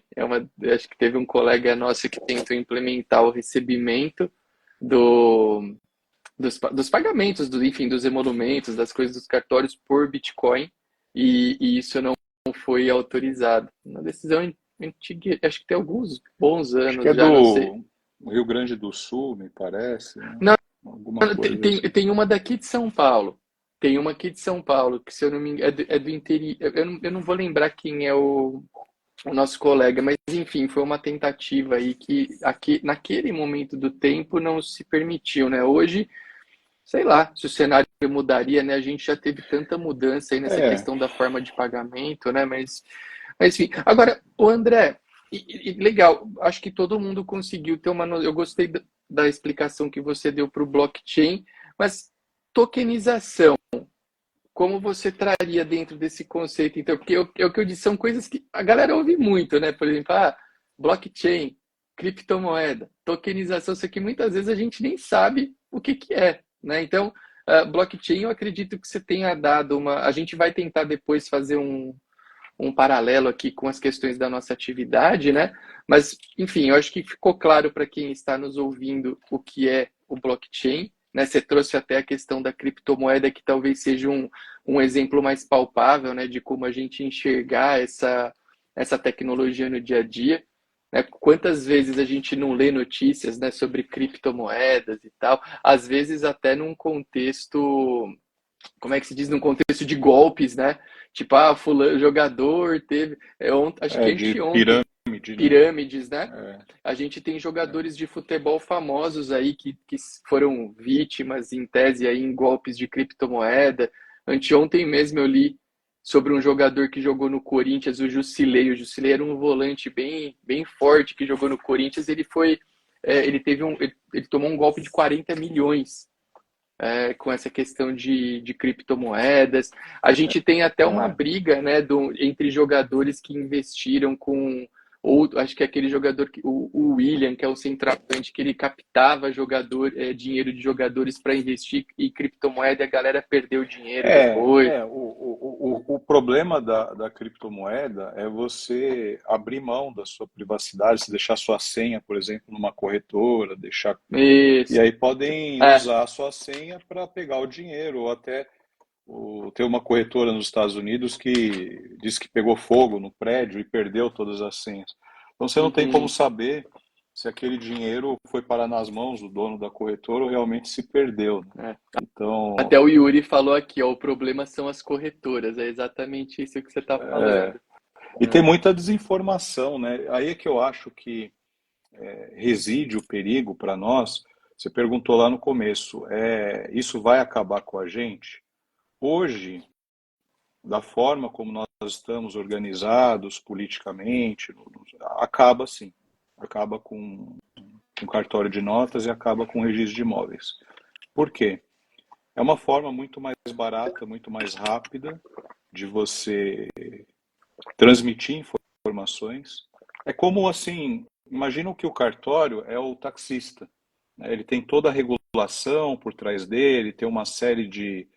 Acho que teve um colega nosso que tentou implementar o recebimento dos pagamentos, enfim, dos emolumentos, das coisas dos cartórios por Bitcoin, e isso não foi autorizado. Uma decisão antiga, acho que tem alguns bons anos acho que já, não sei. do Rio Grande do Sul, me parece. Né? Não, alguma coisa assim. tem uma daqui de São Paulo. Tem uma aqui de São Paulo, que se eu não me engano, é do interior. Eu não vou lembrar quem é o nosso colega, mas enfim, foi uma tentativa aí que aqui, naquele momento do tempo não se permitiu, né? Hoje, sei lá, se o cenário mudaria, né? A gente já teve tanta mudança aí nessa questão da forma de pagamento, né? Mas enfim. Agora, o André, legal, acho que todo mundo conseguiu ter uma. Eu gostei da explicação que você deu para o blockchain, mas tokenização, como você traria dentro desse conceito? Então, porque é o que eu disse, são coisas que a galera ouve muito, né? Por exemplo, blockchain, criptomoeda, tokenização, isso aqui muitas vezes a gente nem sabe o que é, né? Então, blockchain, eu acredito que você tenha dado uma. A gente vai tentar depois fazer um paralelo aqui com as questões da nossa atividade, né? Mas, enfim, eu acho que ficou claro para quem está nos ouvindo o que é o blockchain, né? Você trouxe até a questão da criptomoeda, que talvez seja um exemplo mais palpável, né, de como a gente enxergar essa tecnologia no dia a dia. Né? Quantas vezes a gente não lê notícias, né, sobre criptomoedas e tal, às vezes até num contexto, como é que se diz, num contexto de golpes, né? Tipo, fulano, jogador teve, acho que anteontem, pirâmides, né? A gente tem jogadores de futebol famosos aí que foram vítimas, em tese, aí, em golpes de criptomoeda. Anteontem mesmo eu li sobre um jogador que jogou no Corinthians, o Jusilei. O Jusilei era um volante bem, bem forte que jogou no Corinthians. Ele foi ele tomou um golpe de 40 milhões com essa questão de criptomoedas. A gente tem até uma briga, né, entre jogadores que investiram com acho que é aquele jogador, o William, que é o centroavante, que ele captava dinheiro de jogadores para investir em criptomoeda e a galera perdeu dinheiro depois. O problema da criptomoeda é você abrir mão da sua privacidade, se deixar sua senha, por exemplo, numa corretora, deixar. Isso. E aí podem usar a sua senha para pegar o dinheiro, ou até tem uma corretora nos Estados Unidos que diz que pegou fogo no prédio e perdeu todas as senhas. Então você não tem como saber se aquele dinheiro foi parar nas mãos do dono da corretora ou realmente se perdeu. Né? Então, até o Yuri falou aqui, ó, o problema são as corretoras. É exatamente isso que você está falando. E tem muita desinformação, né? Aí é que eu acho que reside o perigo para nós. Você perguntou lá no começo, isso vai acabar com a gente? Hoje, da forma como nós estamos organizados politicamente, acaba sim. Acaba com cartório de notas e acaba com registro de imóveis. Por quê? É uma forma muito mais barata, muito mais rápida de você transmitir informações. É como assim, imagina que o cartório é o taxista. Né? Ele tem toda a regulação por trás dele, tem uma série de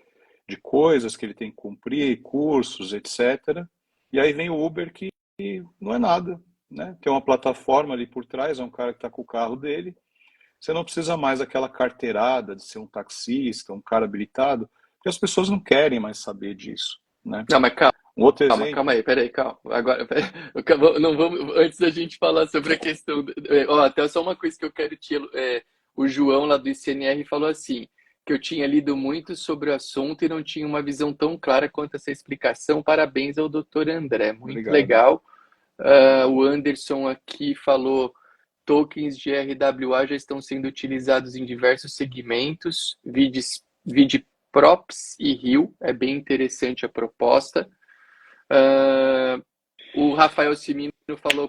coisas que ele tem que cumprir, cursos, etc. E aí vem o Uber que não é nada. Né? Tem uma plataforma ali por trás, é um cara que está com o carro dele. Você não precisa mais daquela carteirada de ser um taxista, um cara habilitado, porque as pessoas não querem mais saber disso. Né? Não, mas calma. Um outro exemplo. Calma aí, peraí, calma. Agora, não vamos, antes da gente falar sobre a questão. Até só uma coisa que eu quero te. O João lá do ICNR falou assim: que eu tinha lido muito sobre o assunto e não tinha uma visão tão clara quanto essa explicação. Parabéns ao doutor André, muito Obrigado. Legal. O Anderson aqui falou: tokens de RWA já estão sendo utilizados em diversos segmentos, vide Props e Rio, é bem interessante a proposta. O Rafael Simino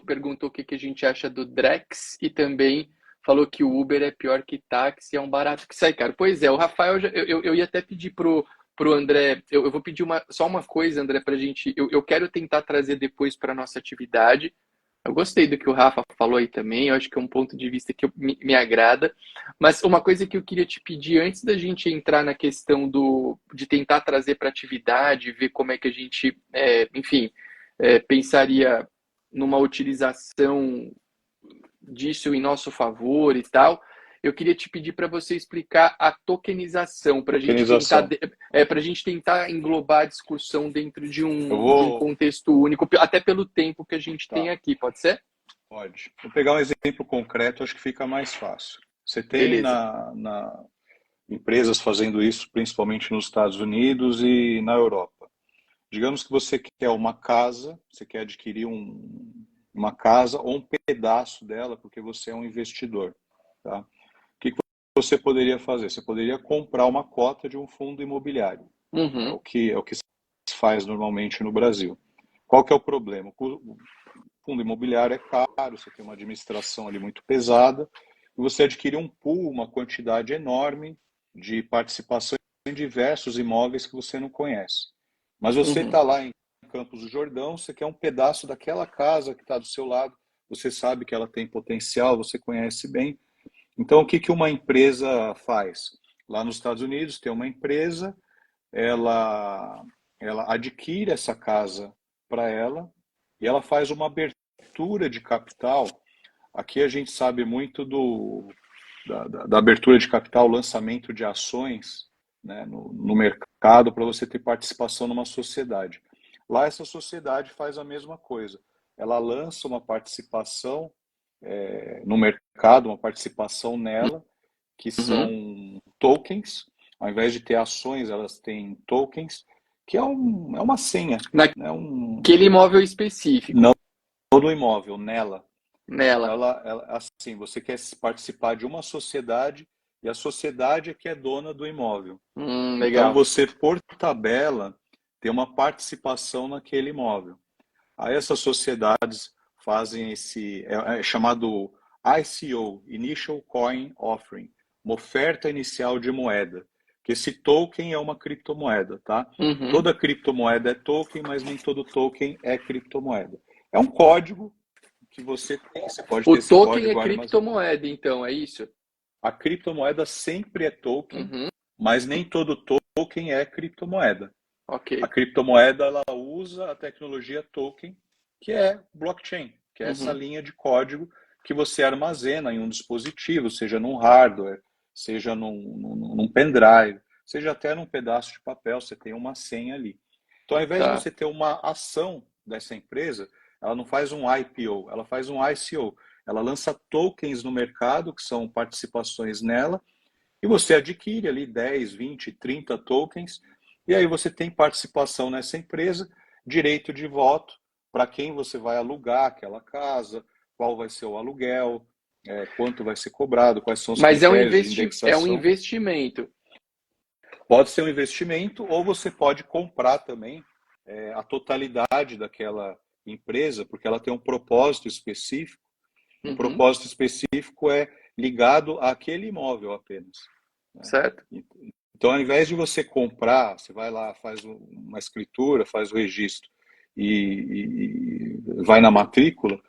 perguntou o que a gente acha do Drex e também falou que o Uber é pior que táxi, é um barato que sai caro. Pois é, o Rafael, eu ia até pedir pro André, eu vou pedir só uma coisa, André, pra gente, eu quero tentar trazer depois para nossa atividade. Eu gostei do que o Rafa falou aí também, eu acho que é um ponto de vista que me agrada. Mas uma coisa que eu queria te pedir, antes da gente entrar na questão de tentar trazer para a atividade, ver como é que a gente, pensaria numa utilização disso em nosso favor e tal, eu queria te pedir para você explicar a tokenização, para a gente tentar englobar a discussão dentro de um contexto único, até pelo tempo que a gente tem aqui, pode ser? Pode. Vou pegar um exemplo concreto, acho que fica mais fácil. Você tem empresas fazendo isso, principalmente nos Estados Unidos e na Europa. Digamos que você quer uma casa, você quer adquirir uma casa ou um pedaço dela, porque você é um investidor. Tá? O que você poderia fazer? Você poderia comprar uma cota de um fundo imobiliário. É o que se faz normalmente no Brasil. Qual que é o problema? O fundo imobiliário é caro, você tem uma administração ali muito pesada, e você adquire um pool, uma quantidade enorme de participação em diversos imóveis que você não conhece. Mas você está lá em Campos do Jordão, você quer um pedaço daquela casa que está do seu lado, você sabe que ela tem potencial, você conhece bem. Então, o que uma empresa faz? Lá nos Estados Unidos tem uma empresa, ela adquire essa casa para ela e ela faz uma abertura de capital. Aqui a gente sabe muito da abertura de capital, lançamento de ações, né, no mercado para você ter participação numa sociedade. Lá essa sociedade faz a mesma coisa. Ela lança uma participação no mercado, uma participação nela, que são tokens. Ao invés de ter ações, elas têm tokens, que é uma senha. Naquele imóvel específico. Não no imóvel, nela. Nela. Assim, você quer participar de uma sociedade e a sociedade é que é dona do imóvel. Legal. Então você, por tabela, tem uma participação naquele imóvel. Aí essas sociedades fazem é chamado ICO, Initial Coin Offering, uma oferta inicial de moeda, que esse token é uma criptomoeda, tá? Uhum. Toda criptomoeda é token, mas nem todo token é criptomoeda. É um código que você tem, você pode ter O esse token é código criptomoeda, então, é isso? A criptomoeda sempre é token, Uhum. mas nem todo token é criptomoeda. Ok. A criptomoeda ela usa a tecnologia token, que é blockchain, que é essa linha de código que você armazena em um dispositivo, seja num hardware, seja num pendrive, seja até num pedaço de papel, você tem uma senha ali. Então, ao invés de você ter uma ação dessa empresa, ela não faz um IPO, ela faz um ICO. Ela lança tokens no mercado, que são participações nela, e você adquire ali 10, 20, 30 tokens, e aí você tem participação nessa empresa, direito de voto para quem você vai alugar aquela casa, qual vai ser o aluguel, quanto vai ser cobrado, quais são os Mas critérios de é um indexação. investimento. Pode ser um investimento ou você pode comprar também a totalidade daquela empresa, porque ela tem um propósito específico. Um propósito específico é ligado àquele imóvel apenas. Né? Certo. Então, ao invés de você comprar, você vai lá, faz uma escritura, faz o registro e vai na matrícula,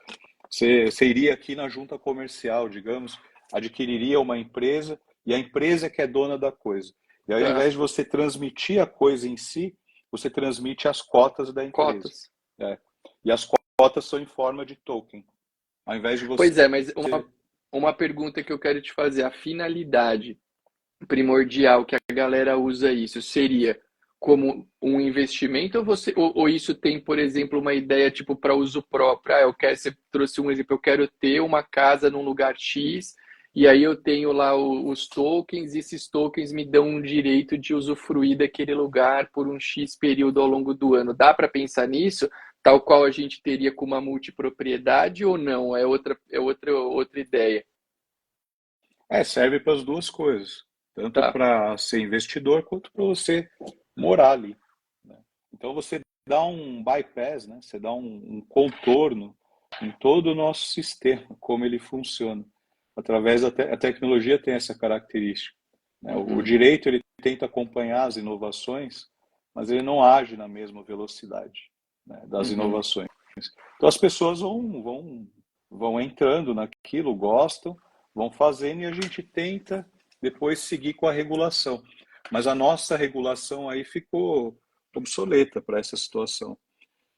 você iria aqui na junta comercial, digamos, adquiriria uma empresa e a empresa que é dona da coisa. E aí, ao invés de você transmitir a coisa em si, você transmite as cotas da empresa. Cotas. E as cotas são em forma de token. Ao invés de você... Pois é, mas uma pergunta que eu quero te fazer, a finalidade primordial que a galera usa isso seria como um investimento ou isso tem, por exemplo, uma ideia tipo para uso próprio? Você trouxe um exemplo, eu quero ter uma casa num lugar X e aí eu tenho lá os tokens e esses tokens me dão um direito de usufruir daquele lugar por um X período ao longo do ano. Dá para pensar nisso? Tal qual a gente teria com uma multipropriedade ou não? É outra ideia. Serve para as duas coisas. Tanto Tá. para ser investidor, quanto para você morar ali. Né? Então, você dá um bypass, né? Você dá um contorno em todo o nosso sistema, como ele funciona. Através da a tecnologia tem essa característica. Né? O direito ele tenta acompanhar as inovações, mas ele não age na mesma velocidade, né, das inovações. Então as pessoas vão entrando naquilo, gostam, vão fazendo e a gente tenta depois seguir com a regulação. Mas a nossa regulação aí ficou obsoleta para essa situação.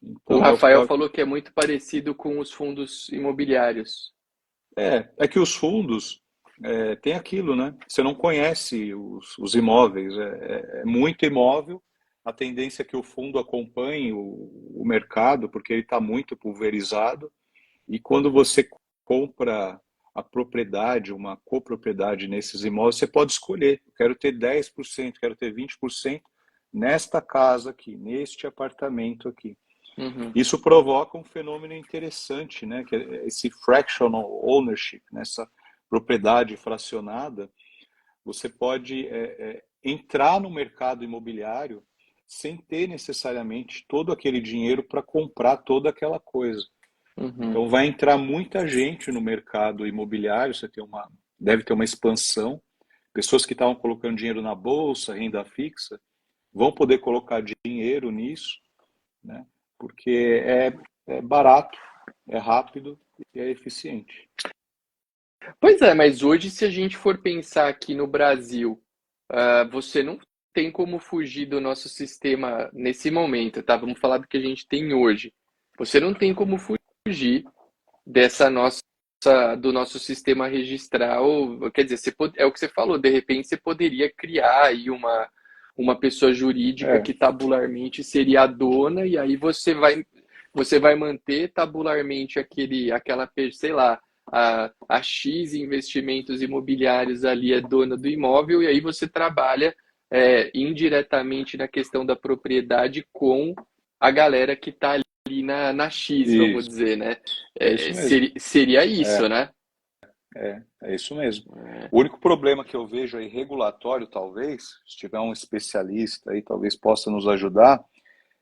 Então, O Rafael falou que é muito parecido com os fundos imobiliários. É que os fundos tem aquilo, né? Você não conhece os imóveis, é muito imóvel. A tendência é que o fundo acompanhe o mercado, porque ele está muito pulverizado. E quando você compra a propriedade, uma copropriedade nesses imóveis, você pode escolher. Eu quero ter 10%, quero ter 20% nesta casa aqui, neste apartamento aqui. Isso provoca um fenômeno interessante, né? Que é esse fractional ownership, nessa propriedade fracionada. Você pode entrar no mercado imobiliário sem ter necessariamente todo aquele dinheiro para comprar toda aquela coisa. Então vai entrar muita gente no mercado imobiliário, deve ter uma expansão. Pessoas que estavam colocando dinheiro na bolsa, renda fixa, vão poder colocar dinheiro nisso, né? Porque é barato, é rápido e é eficiente. Pois é, mas hoje, se a gente for pensar aqui no Brasil, você não tem como fugir do nosso sistema nesse momento, tá? Vamos falar do que a gente tem hoje. Você não tem como fugir do nosso sistema registral. Quer dizer, é o que você falou, de repente você poderia criar aí uma pessoa jurídica que tabularmente seria a dona, e aí você vai manter tabularmente sei lá, a X investimentos imobiliários ali é dona do imóvel, e aí você trabalha indiretamente na questão da propriedade com a galera que está ali na X, vamos Isso, dizer, né? é isso mesmo. Seria isso, né? É isso mesmo. O único problema que eu vejo aí, regulatório, talvez, se tiver um especialista aí, talvez possa nos ajudar,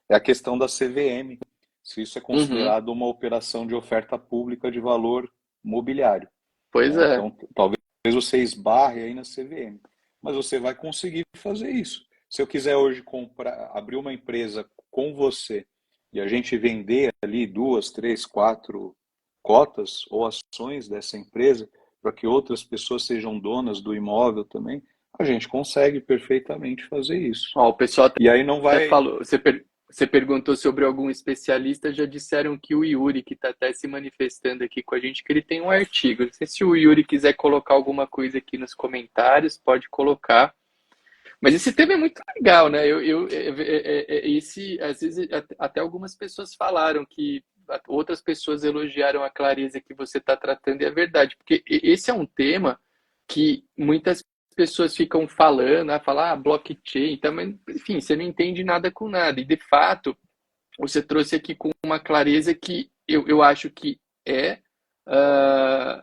é a questão da CVM, se isso é considerado uma operação de oferta pública de valor mobiliário. Pois né? é. Então, talvez você esbarre aí na CVM, mas você vai conseguir fazer isso. Se eu quiser hoje comprar, abrir uma empresa com você e a gente vender ali 2, 3, 4 cotas ou ações dessa empresa para que outras pessoas sejam donas do imóvel também, a gente consegue perfeitamente fazer isso. Ó, o pessoal E aí não até vai. falou, você perguntou sobre algum especialista, já disseram que o Yuri, que está até se manifestando aqui com a gente, que ele tem um artigo. Não sei se o Yuri quiser colocar alguma coisa aqui nos comentários, pode colocar. Mas esse tema é muito legal, né? Às vezes, até algumas pessoas falaram que outras pessoas elogiaram a clareza que você está tratando, e é verdade, porque esse é um tema que muitas pessoas ficam falando, falar blockchain, então, mas, enfim, você não entende nada com nada. E, de fato, você trouxe aqui com uma clareza que eu acho que é uh,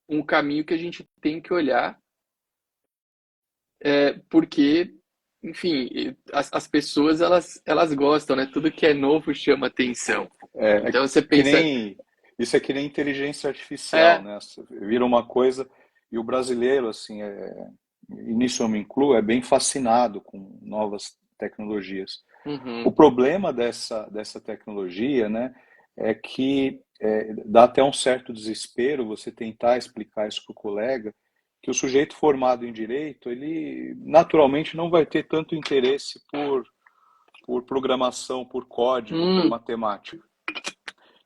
um caminho que a gente tem que olhar, porque, enfim, as pessoas elas gostam, né? Tudo que é novo chama atenção. É Então você que pensa, nem. Isso é que nem inteligência artificial, é, né? Vira uma coisa. E o brasileiro, assim, e nisso eu me incluo, é bem fascinado com novas tecnologias. O uhum, problema dessa tecnologia, né, é que dá até um certo desespero você tentar explicar isso para o colega, que o sujeito formado em direito, ele naturalmente não vai ter tanto interesse por programação, por código, por hum, matemática.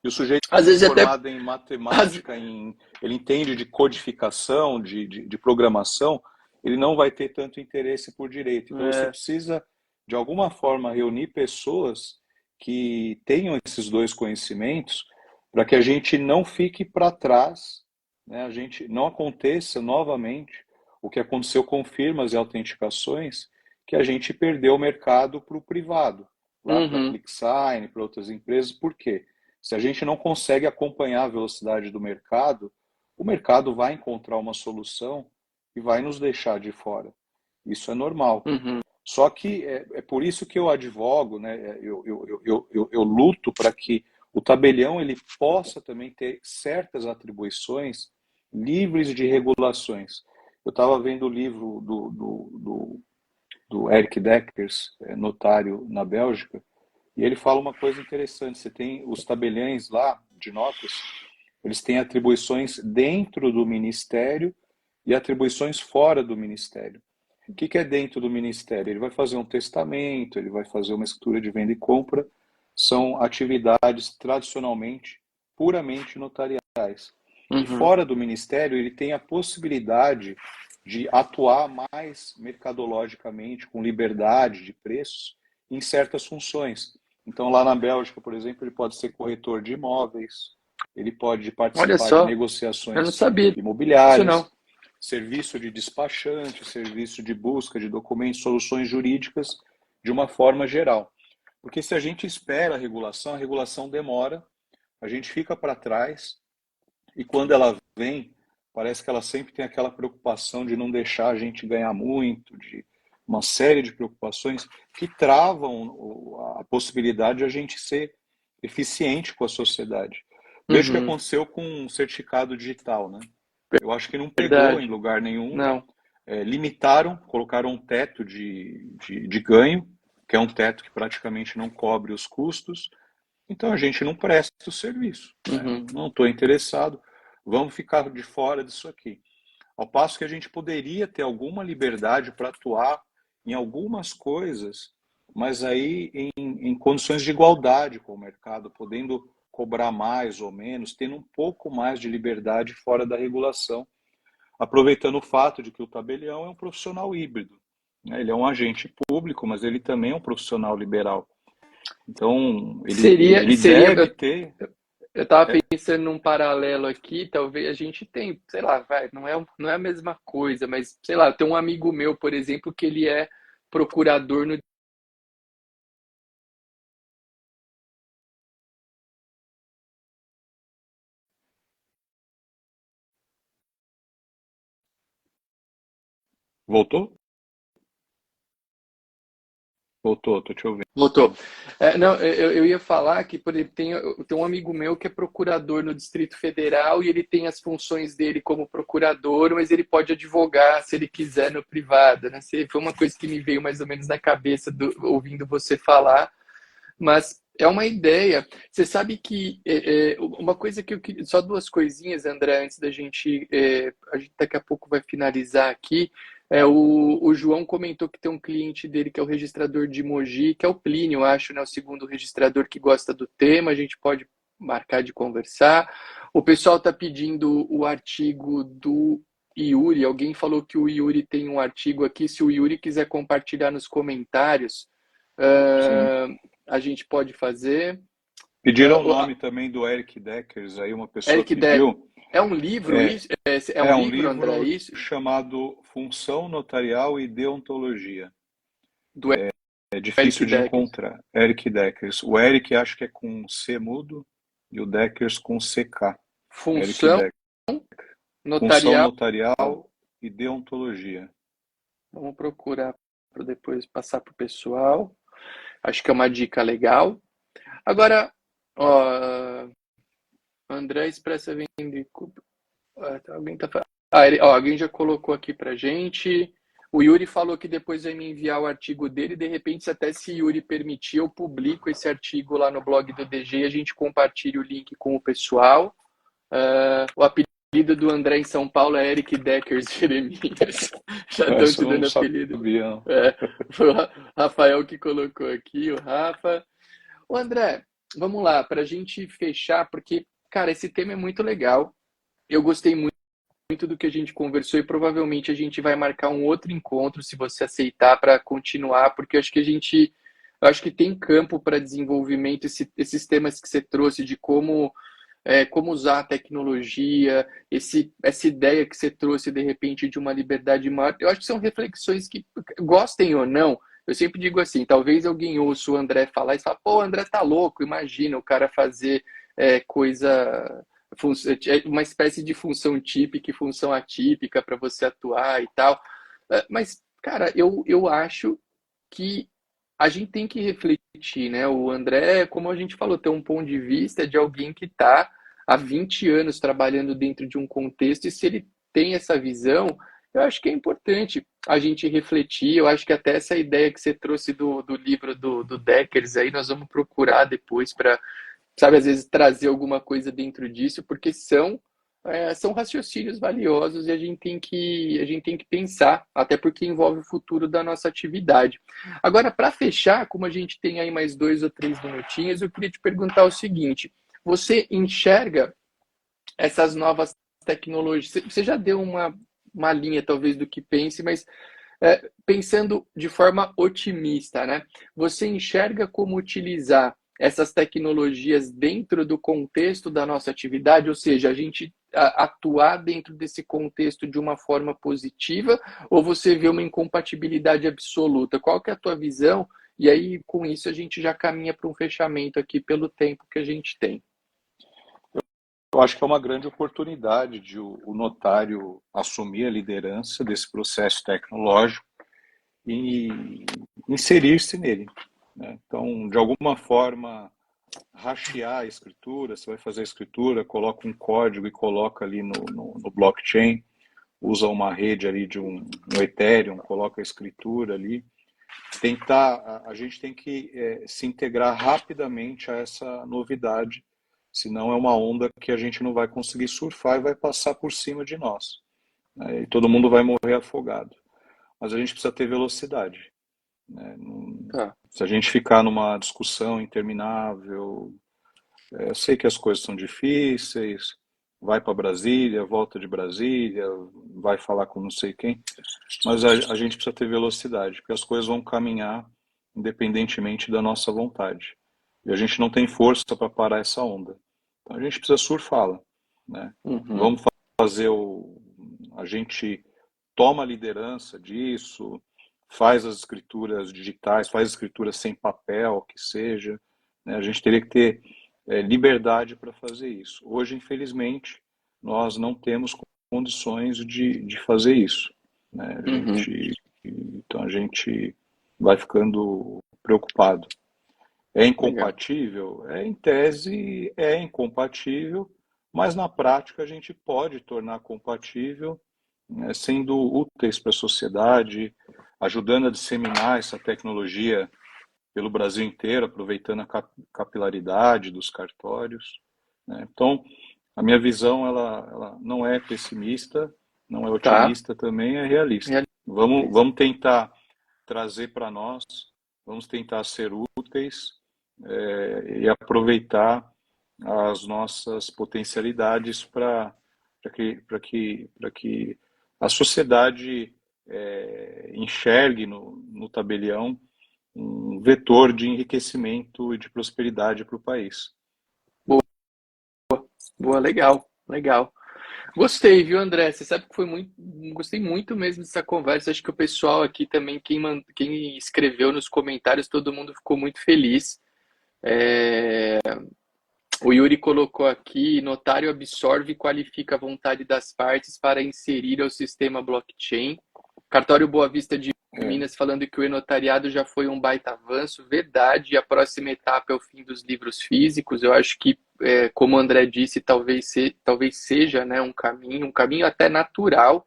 E o sujeito às vezes até, formado em às- matemática, ele entende de codificação, de programação, ele não vai ter tanto interesse por direito. Então você é, precisa, de alguma forma, reunir pessoas que tenham esses dois conhecimentos para que a gente não fique para trás, né? A gente não aconteça novamente o que aconteceu com firmas e autenticações, que a gente perdeu o mercado para o privado, lá para a uhum, ClickSign, para outras empresas. Por quê? Se a gente não consegue acompanhar a velocidade do mercado, o mercado vai encontrar uma solução e vai nos deixar de fora. Isso é normal. uhum, Só que é por isso que eu advogo, né? Eu luto para que o tabelião ele possa também ter certas atribuições livres de regulações. Eu estava vendo o livro do Eric Deckers, notário na Bélgica, e ele fala uma coisa interessante. Você tem os tabeliães lá de notas, eles têm atribuições dentro do ministério e atribuições fora do ministério. O que é dentro do ministério? Ele vai fazer um testamento, ele vai fazer uma escritura de venda e compra. São atividades tradicionalmente puramente notariais. E uhum, fora do ministério, ele tem a possibilidade de atuar mais mercadologicamente, com liberdade de preços, em certas funções. Então, lá na Bélgica, por exemplo, ele pode ser corretor de imóveis, ele pode olha participar de só, eu não negociações sabia disso não. imobiliárias, serviço de despachante, serviço de busca de documentos, soluções jurídicas, de uma forma geral. Porque se a gente espera a regulação demora, a gente fica para trás, e quando ela vem, parece que ela sempre tem aquela preocupação de não deixar a gente ganhar muito, de uma série de preocupações que travam a possibilidade de a gente ser eficiente com a sociedade. Veja o que Uhum, aconteceu com o certificado digital, né? Eu acho que não pegou em verdade. lugar nenhum. Não. Limitaram, colocaram um teto de ganho, que é um teto que praticamente não cobre os custos. Então a gente não presta o serviço, né? Uhum, Não estou interessado, vamos ficar de fora disso aqui. Ao passo que a gente poderia ter alguma liberdade para atuar em algumas coisas, mas aí em condições de igualdade com o mercado, podendo cobrar mais ou menos, tendo um pouco mais de liberdade fora da regulação, aproveitando o fato de que o tabelião é um profissional híbrido, né? Ele é um agente público, mas ele também é um profissional liberal. Então, ele seria, deve ter. eu tava É, pensando num paralelo aqui, talvez a gente tem, sei lá, vai, não é a mesma coisa, mas sei lá, tem um amigo meu, por exemplo, que ele é procurador no voltou? Voltou, tô te ouvindo. Voltou. Não, eu ia falar que, por exemplo, tem um amigo meu que é procurador no Distrito Federal e ele tem as funções dele como procurador, mas ele pode advogar se ele quiser no privado, né? Foi uma coisa que me veio mais ou menos na cabeça ouvindo você falar, mas é uma ideia. Você sabe que uma coisa que eu queria, só duas coisinhas, André, antes da gente, a gente daqui a pouco vai finalizar aqui. O João comentou que tem um cliente dele que é o registrador de Mogi, que é o Plínio, eu acho, né? O segundo registrador que gosta do tema, a gente pode marcar de conversar. O pessoal está pedindo o artigo do Yuri. Alguém falou que o Yuri tem um artigo aqui. Se o Yuri quiser compartilhar nos comentários, Sim. a gente pode fazer. Pediram o nome também do Eric Deckers, aí uma pessoa Eric Deck, pediu. é um livro isso? É um É um livro, André, livro isso? chamado Função Notarial e Deontologia. Do É Eric difícil de Deck. encontrar. Eric Deckers. O Eric acho que é com C mudo e o Deckers com CK. Eric Função Deckers. Função notarial. Notarial e Deontologia. Vamos procurar para depois passar para o pessoal. Acho que é uma dica legal. Agora, ó, André expressa vende. Alguém tá falando. Alguém já colocou aqui pra gente. O Yuri falou que depois vai me enviar o artigo dele. De repente, até se Yuri permitir, eu publico esse artigo lá no blog do DG e a gente compartilha o link com o pessoal. O apelido do André em São Paulo é Eric Deckers Jeremias. Já estão te dando apelido. Foi o Rafael que colocou aqui, o Rafa. O André, vamos lá, para a gente fechar, porque, cara, esse tema é muito legal. Eu gostei muito do que a gente conversou e provavelmente a gente vai marcar um outro encontro, se você aceitar, para continuar, porque eu acho que tem campo para desenvolvimento, esses temas que você trouxe de como usar a tecnologia, essa ideia que você trouxe de repente de uma liberdade maior. Eu acho que são reflexões que, gostem ou não, eu sempre digo assim, talvez alguém ouça o André falar e fala, pô, o André tá louco, imagina o cara fazer uma espécie de função típica e função atípica para você atuar e tal. Mas, cara, eu acho que a gente tem que refletir, né? O André, como a gente falou, tem um ponto de vista de alguém que está há 20 anos trabalhando dentro de um contexto, e se ele tem essa visão, eu acho que é importante a gente refletir. Eu acho que até essa ideia que você trouxe do livro do Deckers aí, nós vamos procurar depois para, sabe, às vezes trazer alguma coisa dentro disso, porque são raciocínios valiosos e a gente tem que pensar, até porque envolve o futuro da nossa atividade. Agora, para fechar, como a gente tem aí mais 2 ou 3 minutinhos, eu queria te perguntar o seguinte: você enxerga essas novas tecnologias? Você já deu uma linha, talvez, do que pense, mas pensando de forma otimista, né? Você enxerga como utilizar essas tecnologias dentro do contexto da nossa atividade, ou seja, a gente atuar dentro desse contexto de uma forma positiva, ou você vê uma incompatibilidade absoluta? Qual que é a tua visão? E aí, com isso, a gente já caminha para um fechamento aqui pelo tempo que a gente tem. Eu acho que é uma grande oportunidade de o notário assumir a liderança desse processo tecnológico e inserir-se nele, né? Então, de alguma forma, rastear a escritura, você vai fazer a escritura, coloca um código e coloca ali no blockchain, usa uma rede ali no Ethereum, coloca a escritura ali. A gente tem que se integrar rapidamente a essa novidade, senão é uma onda que a gente não vai conseguir surfar e vai passar por cima de nós, né? E todo mundo vai morrer afogado. Mas a gente precisa ter velocidade, né? Tá. Se a gente ficar numa discussão interminável, eu sei que as coisas são difíceis, vai para Brasília, volta de Brasília, vai falar com não sei quem, mas a gente precisa ter velocidade, porque as coisas vão caminhar independentemente da nossa vontade. E a gente não tem força para parar essa onda. Então a gente precisa surfá-la, né? Uhum. Vamos fazer a gente toma a liderança disso, faz as escrituras digitais, faz escrituras sem papel, que seja, né? A gente teria que ter liberdade para fazer isso. Hoje, infelizmente, nós não temos condições de fazer isso, né? Então a gente vai ficando preocupado. É Legal. incompatível? Em tese, é incompatível, mas na prática a gente pode tornar compatível, né, sendo úteis para a sociedade, ajudando a disseminar essa tecnologia pelo Brasil inteiro, aproveitando a capilaridade dos cartórios, né? Então, a minha visão ela não é pessimista, não é Tá. otimista também, é realista. Beleza. Vamos tentar trazer para nós, vamos tentar ser úteis e aproveitar as nossas potencialidades para que a sociedade enxergue no tabelião um vetor de enriquecimento e de prosperidade para o país. Boa, legal, legal. Gostei, viu, André? Você sabe que foi muito, gostei muito mesmo dessa conversa. Acho que o pessoal aqui também, quem escreveu nos comentários, todo mundo ficou muito feliz. O Yuri colocou aqui: notário absorve e qualifica a vontade das partes para inserir ao sistema blockchain. Cartório Boa Vista de Minas falando que o e-notariado já foi um baita avanço, verdade, e a próxima etapa é o fim dos livros físicos. Eu acho que, como o André disse, talvez seja, né, um caminho até natural,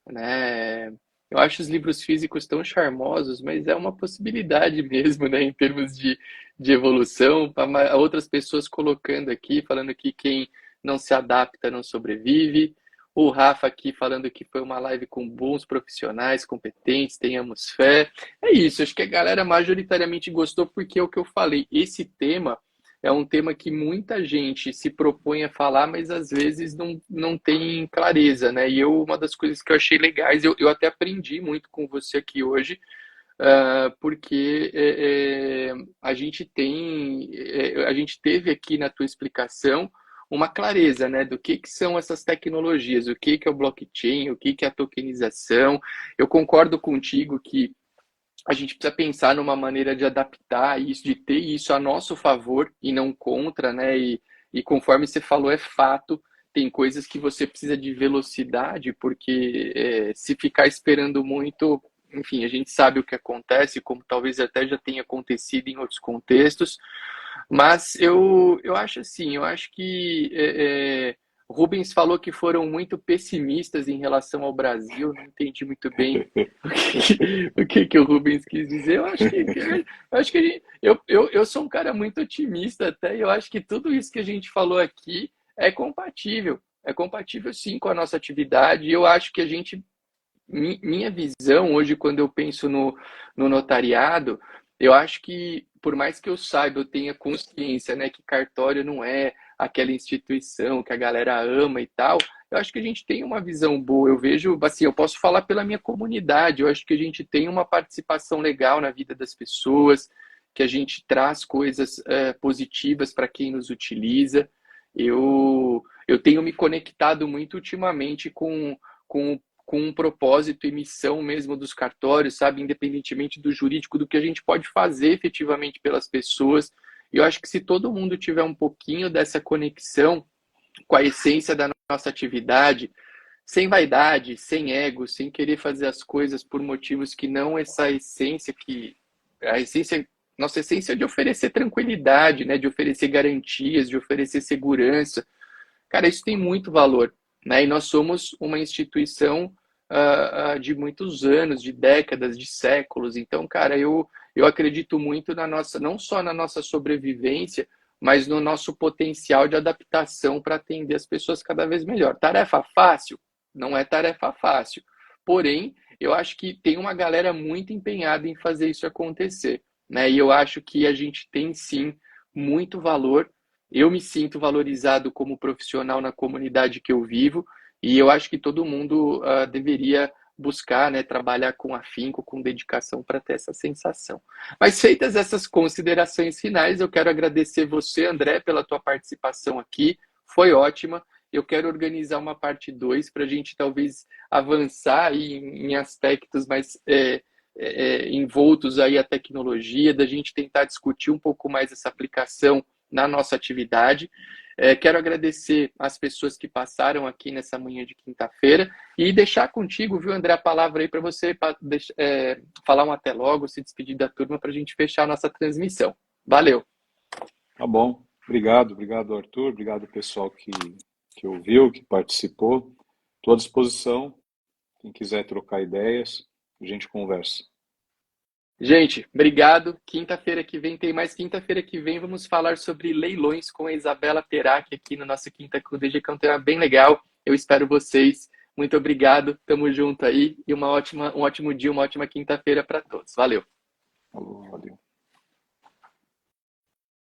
né? Eu acho os livros físicos tão charmosos, mas é uma possibilidade mesmo, né, em termos de evolução. Outras pessoas colocando aqui, falando que quem não se adapta não sobrevive. O Rafa aqui falando que foi uma live com bons profissionais, competentes, tenhamos fé. É isso, acho que a galera majoritariamente gostou, porque é o que eu falei, esse tema é um tema que muita gente se propõe a falar, mas às vezes não tem clareza, né? E uma das coisas que eu achei legais, eu até aprendi muito com você aqui hoje, porque a gente teve aqui na tua explicação uma clareza, né, do que são essas tecnologias, o que é o blockchain, o que é a tokenização. Eu concordo contigo que a gente precisa pensar numa maneira de adaptar isso, de ter isso a nosso favor e não contra, né? E conforme você falou, é fato, tem coisas que você precisa de velocidade, porque se ficar esperando muito, enfim, a gente sabe o que acontece, como talvez até já tenha acontecido em outros contextos, mas eu acho assim, eu acho que Rubens falou que foram muito pessimistas em relação ao Brasil, não entendi muito bem o que o Rubens quis dizer. Eu acho que eu sou um cara muito otimista até, e eu acho que tudo isso que a gente falou aqui é compatível sim com a nossa atividade, e eu acho que minha visão hoje, quando eu penso no notariado, eu acho que, por mais que eu saiba, eu tenha consciência, né, que cartório não é aquela instituição que a galera ama e tal, eu acho que a gente tem uma visão boa. Eu vejo, assim, eu posso falar pela minha comunidade, eu acho que a gente tem uma participação legal na vida das pessoas, que a gente traz coisas positivas para quem nos utiliza. Eu tenho me conectado muito ultimamente com um propósito e missão mesmo dos cartórios, sabe? Independentemente do jurídico, do que a gente pode fazer efetivamente pelas pessoas. E eu acho que se todo mundo tiver um pouquinho dessa conexão com a essência da nossa atividade, sem vaidade, sem ego, sem querer fazer as coisas por motivos que não essa essência nossa essência é de oferecer tranquilidade, né? De oferecer garantias, de oferecer segurança. Cara, isso tem muito valor, né? E nós somos uma instituição de muitos anos, de décadas, de séculos. Então, cara, eu acredito muito na nossa, não só na nossa sobrevivência, mas no nosso potencial de adaptação para atender as pessoas cada vez melhor. Tarefa fácil? Não é tarefa fácil. Porém, eu acho que tem uma galera muito empenhada em fazer isso acontecer, né? E eu acho que a gente tem sim muito valor. Eu me sinto valorizado como profissional na comunidade que eu vivo, e eu acho que todo mundo deveria buscar, né, trabalhar com afinco, com dedicação para ter essa sensação. Mas feitas essas considerações finais, eu quero agradecer você, André, pela tua participação aqui. Foi ótima. Eu quero organizar uma parte 2 para a gente talvez avançar aí em aspectos mais envoltos aí à tecnologia, da gente tentar discutir um pouco mais essa aplicação na nossa atividade. Quero agradecer as pessoas que passaram aqui nessa manhã de quinta-feira e deixar contigo, viu, André, a palavra aí para você falar um até logo, se despedir da turma para a gente fechar a nossa transmissão. Valeu! Tá bom. Obrigado, Arthur. Obrigado, pessoal que ouviu, que participou. Estou à disposição. Quem quiser trocar ideias, a gente conversa. Gente, obrigado. Quinta-feira que vem tem mais. Quinta-feira que vem vamos falar sobre leilões com a Isabela Terac aqui no nosso Quinta com o DG, que é um tema bem legal. Eu espero vocês. Muito obrigado. Tamo junto aí. E um ótimo dia, uma ótima quinta-feira para todos. Valeu. Valeu.